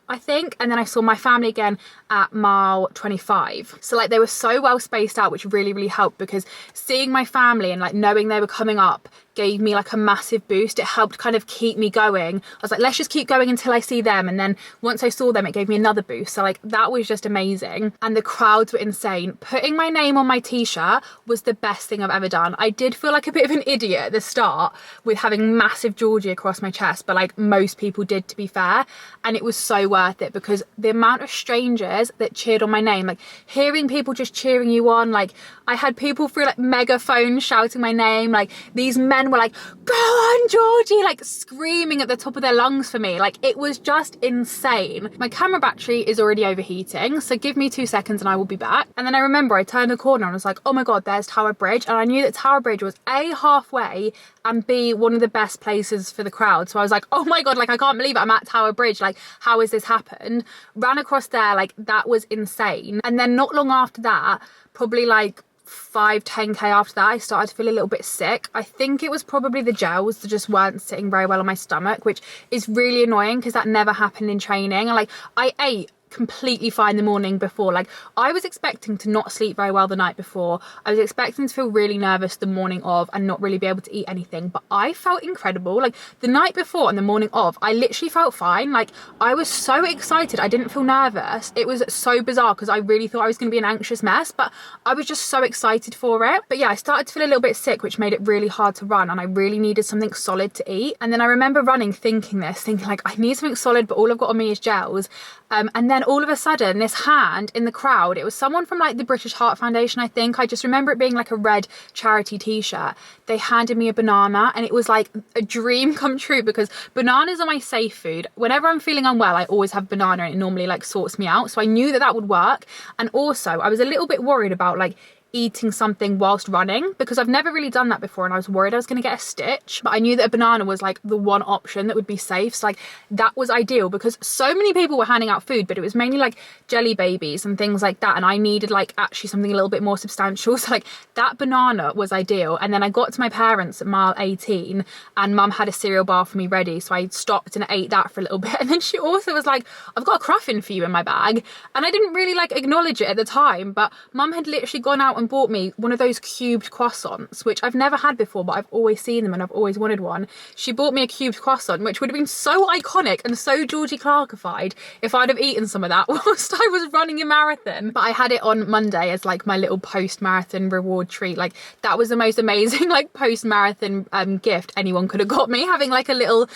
I think, and then I saw my family again at mile 25. So like they were so well spaced out, which really, really helped, because seeing my family and like knowing they were coming up gave me like a massive boost. It helped kind of keep me going. I was like, let's just keep going until I see them, and then once I saw them it gave me another boost. So like that was just amazing, and the crowds were insane. Putting my name on my t-shirt was the best thing I've ever done. I did feel like a bit of an idiot at the start with having massive Georgie across my chest, but like most people did, to be fair, and it was so worth it because the amount of strangers that cheered on my name, like hearing people just cheering you on, like I had people through like megaphones shouting my name, like these men were like, go on Georgie, like screaming at the top of their lungs for me. Like it was just insane. My camera battery is already overheating, so give me 2 seconds and I will be back. And then I remember I turned the corner and I was like, oh my God, there's Tower Bridge, and I knew that Tower Bridge was A, halfway, and B, one of the best places for the crowd. So I was like, oh my God, like I can't believe it, I'm at Tower Bridge, like how has this happened? Ran across there, like that was insane. And then not long after that, probably like 5-10k after that, I started to feel a little bit sick. I think it was probably the gels that just weren't sitting very well on my stomach, which is really annoying because that never happened in training. And like I ate completely fine the morning before. Like I was expecting to not sleep very well the night before. I was expecting to feel really nervous the morning of and not really be able to eat anything, but I felt incredible. Like the night before and the morning of, I literally felt fine. Like I was so excited, I didn't feel nervous. It was so bizarre because I really thought I was going to be an anxious mess, but I was just so excited for it. But yeah, I started to feel a little bit sick, which made it really hard to run, and I really needed something solid to eat. And then I remember running thinking like I need something solid, but all I've got on me is gels. And then then all of a sudden this hand in the crowd, it was someone from like the British Heart Foundation, I think. I just remember it being like a red charity t-shirt. They handed me a banana and it was like a dream come true, because bananas are my safe food. Whenever I'm feeling unwell, I always have banana and it normally like sorts me out. So I knew that that would work. And also I was a little bit worried about like eating something whilst running, because I've never really done that before and I was worried I was going to get a stitch, but I knew that a banana was like the one option that would be safe. So like that was ideal, because so many people were handing out food, but it was mainly like jelly babies and things like that, and I needed like actually something a little bit more substantial. So like that banana was ideal. And then I got to my parents at mile 18 and mum had a cereal bar for me ready, so I stopped and ate that for a little bit. And then she also was like, I've got a cruffin for you in my bag, and I didn't really like acknowledge it at the time, but mum had literally gone out and bought me one of those cubed croissants, which I've never had before, but I've always seen them and I've always wanted one. She bought me a cubed croissant, which would have been so iconic and so Georgie Clarkified if I'd have eaten some of that whilst I was running a marathon. But I had it on Monday as like my little post-marathon reward treat. Like that was the most amazing like post-marathon gift anyone could have got me, having like a little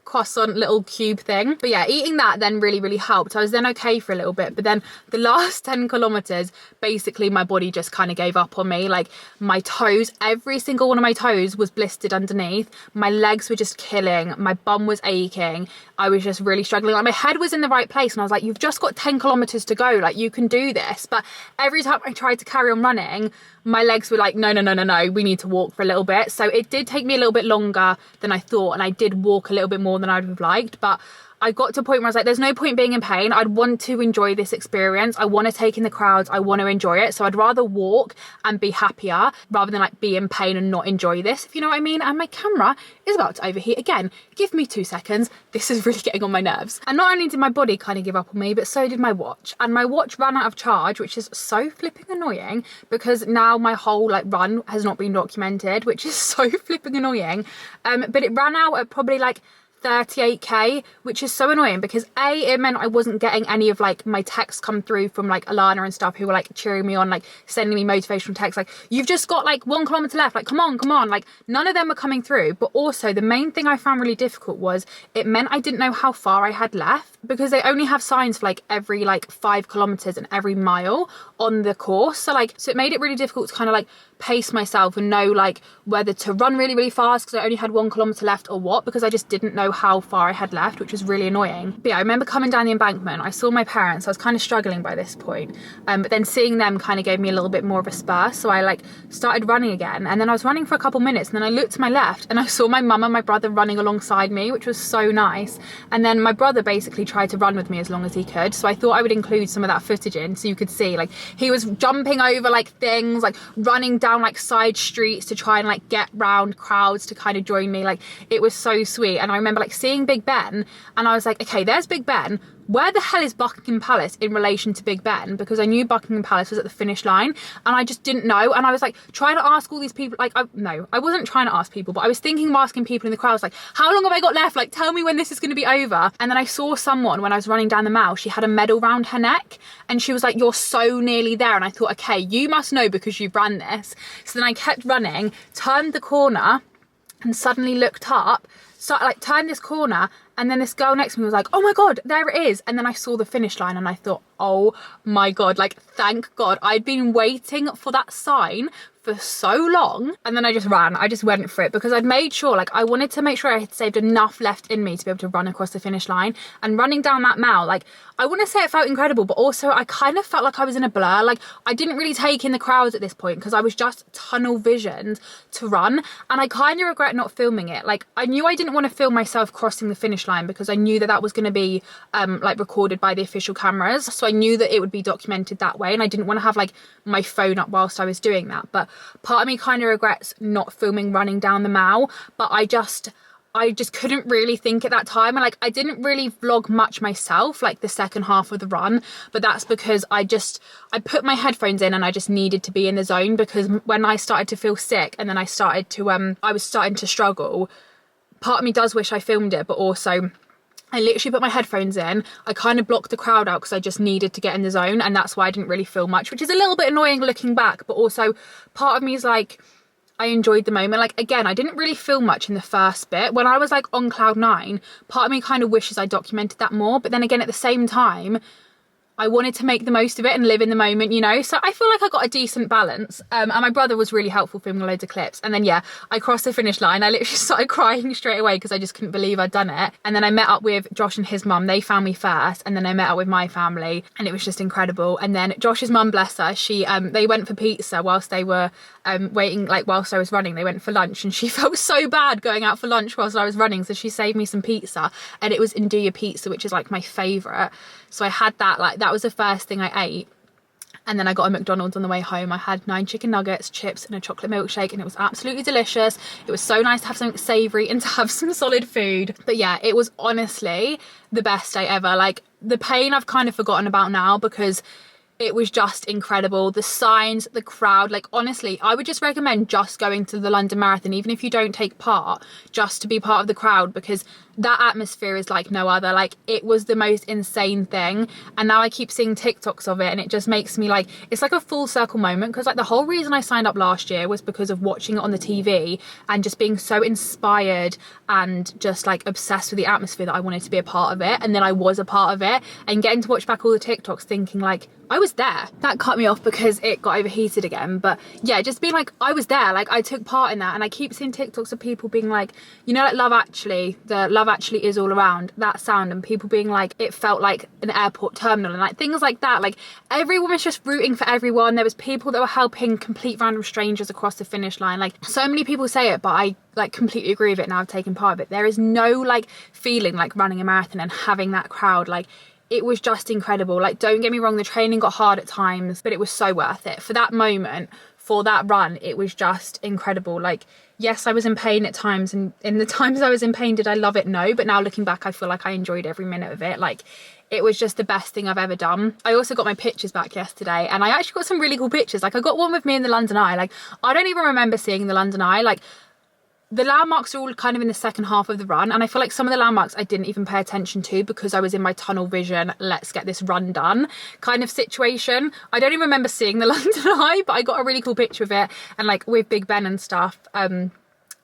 croissant little cube thing. But yeah, eating that then really helped. I was then okay for a little bit, but then the last 10 kilometers, basically my body just kind of gave up on me. Like my toes, every single one of my toes was blistered underneath. My legs were just killing. My bum was aching. I was just really struggling. Like my head was in the right place and I was like, you've just got 10 kilometers to go. Like you can do this. But every time I tried to carry on running, my legs were like, no, we need to walk for a little bit. So it did take me a little bit longer than I thought. And I did walk a little bit more than I would have liked. But I got to a point where I was like, there's no point being in pain. I'd want to enjoy this experience. I want to take in the crowds. I want to enjoy it. So I'd rather walk and be happier rather than like be in pain and not enjoy this, if you know what I mean. And my camera is about to overheat again. Give me 2 seconds. This is really getting on my nerves. And not only did my body kind of give up on me, but so did my watch. And my watch ran out of charge, which is so flipping annoying, because now my whole like run has not been documented, which is so flipping annoying. But it ran out at probably like 38k, which is so annoying, because it meant I wasn't getting any of like my texts come through from like Alana and stuff, who were like cheering me on, like sending me motivational texts like, you've just got like 1 kilometer left, like come on, like none of them were coming through. But also the main thing I found really difficult was it meant I didn't know how far I had left, because they only have signs for like every like 5 kilometers and every mile on the course. So it made it really difficult to kind of like pace myself and know like whether to run really fast because I only had 1 kilometer left or what, because I just didn't know how far I had left, which was really annoying. But yeah, I remember coming down the embankment, I saw my parents. I was kind of struggling by this point, but then seeing them kind of gave me a little bit more of a spur, so I like started running again. And then I was running for a couple minutes and then I looked to my left and I saw my mum and my brother running alongside me, which was so nice. And then my brother basically tried to run with me as long as he could, so I thought I would include some of that footage in so you could see like he was jumping over like things, like running down like side streets to try and like get round crowds to kind of join me. Like it was so sweet. And I remember like seeing Big Ben and I was like, okay, there's Big Ben. Where the hell is Buckingham Palace in relation to Big Ben? Because I knew Buckingham Palace was at the finish line and I just didn't know. And I was like trying to ask all these people, like I wasn't trying to ask people, but I was thinking of asking people in the crowd. I was like, how long have I got left? Like tell me when this is going to be over. And then I saw someone when I was running down the mall, she had a medal round her neck and she was like, you're so nearly there. And I thought, okay, you must know because you've ran this. So then I kept running, turned the corner and suddenly looked up, so like turned this corner, and then this girl next to me was like, oh my God, there it is. And then I saw the finish line and I thought, oh my God, like thank God. I'd been waiting for that sign for so long. And then I just went for it because I'd made sure, like I wanted to make sure I had saved enough left in me to be able to run across the finish line. And running down that mall, like I wouldn't say it felt incredible, but also I kind of felt like I was in a blur. Like I didn't really take in the crowds at this point because I was just tunnel visioned to run. And I kind of regret not filming it. Like I knew I didn't want to film myself crossing the finish line because I knew that that was going to be like recorded by the official cameras. So I knew that it would be documented that way. And I didn't want to have like my phone up whilst I was doing that. But part of me kind of regrets not filming running down the mall, but I just couldn't really think at that time. And like I didn't really vlog much myself, like the second half of the run, but that's because I put my headphones in and I just needed to be in the zone, because when I started to feel sick and then I started to I was starting to struggle, part of me does wish I filmed it, but also I literally put my headphones in, I kind of blocked the crowd out because I just needed to get in the zone, and that's why I didn't really film much, which is a little bit annoying looking back. But also part of me is like, I enjoyed the moment. Like, again, I didn't really feel much in the first bit. When I was like on cloud 9, part of me kind of wishes I documented that more, but then again, at the same time, I wanted to make the most of it and live in the moment, you know? So I feel like I got a decent balance. And my brother was really helpful filming loads of clips. And then, yeah, I crossed the finish line. I literally started crying straight away because I just couldn't believe I'd done it. And then I met up with Josh and his mum. They found me first. And then I met up with my family and it was just incredible. And then Josh's mum, bless her, they went for pizza whilst they were waiting, like whilst I was running. They went for lunch and she felt so bad going out for lunch whilst I was running. So she saved me some pizza and it was enjoyyyy pizza, which is like my favourite. So I had that, like, that was the first thing I ate. And then I got a McDonald's on the way home. I had 9 chicken nuggets, chips and a chocolate milkshake and it was absolutely delicious. It was so nice to have something savoury and to have some solid food. But yeah, it was honestly the best day ever. Like, the pain I've kind of forgotten about now because it was just incredible. The signs, the crowd, like honestly, I would just recommend just going to the London Marathon, even if you don't take part, just to be part of the crowd because that atmosphere is like no other. Like, it was the most insane thing. And now I keep seeing TikToks of it and it just makes me like, it's like a full circle moment because like the whole reason I signed up last year was because of watching it on the TV and just being so inspired and just like obsessed with the atmosphere that I wanted to be a part of it. And then I was a part of it and getting to watch back all the TikToks thinking like, I was there. That cut me off because it got overheated again. But yeah, just being like, I was there, like I took part in that. And I keep seeing TikToks of people being like, you know, like Love Actually, the Love Actually is all around, that sound, and people being like, it felt like an airport terminal and like things like that. Like, everyone was just rooting for everyone. There was people that were helping complete random strangers across the finish line. Like, so many people say it, but I like completely agree with it now. I've taken part of it. There is no like feeling like running a marathon and having that crowd. Like, it was just incredible. Like, don't get me wrong, the training got hard at times, but it was so worth it. For that moment, for that run, it was just incredible. Like, yes, I was in pain at times, and in the times I was in pain, did I love it? No, but now looking back, I feel like I enjoyed every minute of it. Like, it was just the best thing I've ever done. I also got my pictures back yesterday, and I actually got some really cool pictures. Like, I got one with me in the London Eye. Like, I don't even remember seeing the London Eye. Like, the landmarks are all kind of in the second half of the run, and I feel like some of the landmarks I didn't even pay attention to because I was in my tunnel vision, let's get this run done kind of situation. I don't even remember seeing the London Eye, but I got a really cool picture of it and like with Big Ben and stuff,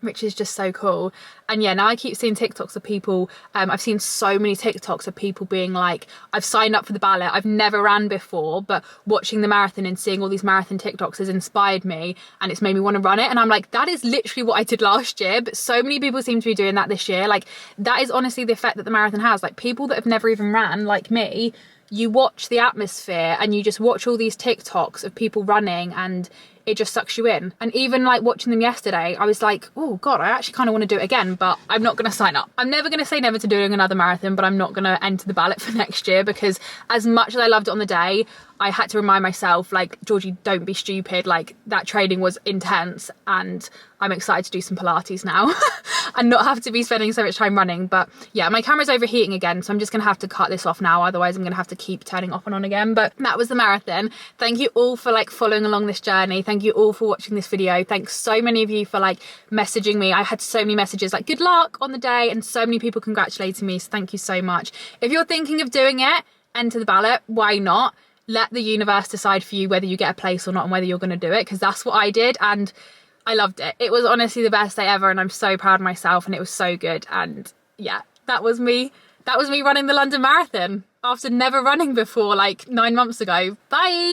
which is just so cool. And yeah, now I keep seeing TikToks of people, I've seen so many TikToks of people being like, I've signed up for the ballot, I've never ran before, but watching the marathon and seeing all these marathon TikToks has inspired me and it's made me want to run it. And I'm like, that is literally what I did last year, but so many people seem to be doing that this year. Like, that is honestly the effect that the marathon has. Like, people that have never even ran, like me, you watch the atmosphere and you just watch all these TikToks of people running and it just sucks you in. And even like watching them yesterday, I was like, oh God, I actually kind of want to do it again, but I'm not going to sign up. I'm never going to say never to doing another marathon, but I'm not going to enter the ballot for next year because as much as I loved it on the day, I had to remind myself, like, Georgie, don't be stupid. Like, that training was intense and I'm excited to do some Pilates now and not have to be spending so much time running. But yeah, my camera's overheating again, so I'm just going to have to cut this off now. Otherwise, I'm going to have to keep turning off and on again. But that was the marathon. Thank you all for like following along this journey. Thank you all for watching this video. Thanks so many of you for like messaging me. I had so many messages like good luck on the day and so many people congratulating me. So thank you so much. If you're thinking of doing it, enter the ballot. Why not? Let the universe decide for you whether you get a place or not and whether you're going to do it, because that's what I did and I loved it. It was honestly the best day ever and I'm so proud of myself and it was so good. And yeah, that was me running the London Marathon after never running before like 9 months ago. Bye.